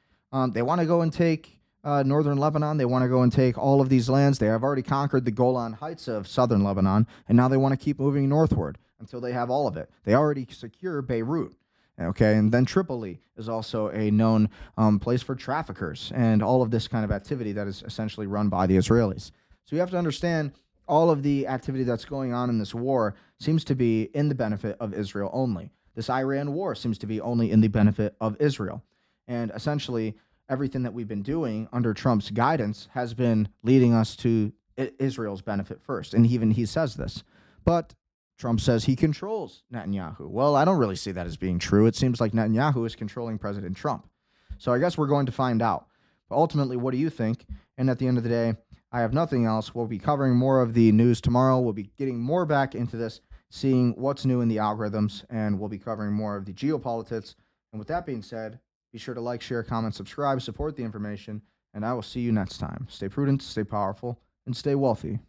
S1: northern Lebanon. They want to go and take all of these lands. They have already conquered the Golan Heights of southern Lebanon, and now they want to keep moving northward until they have all of it. They already secure Beirut. Okay, and then Tripoli is also a known place for traffickers and all of this kind of activity that is essentially run by the Israelis. So you have to understand all of the activity that's going on in this war seems to be in the benefit of Israel only. This Iran war seems to be only in the benefit of Israel. And essentially, everything that we've been doing under Trump's guidance has been leading us to Israel's benefit first. And even he says this. But Trump says he controls Netanyahu. Well, I don't really see that as being true. It seems like Netanyahu is controlling President Trump. So I guess we're going to find out. But ultimately, what do you think? And at the end of the day, I have nothing else. We'll be covering more of the news tomorrow. We'll be getting more back into this, seeing what's new in the algorithms, and we'll be covering more of the geopolitics. And with that being said, be sure to like, share, comment, subscribe, support the information, and I will see you next time. Stay prudent, stay powerful, and stay wealthy.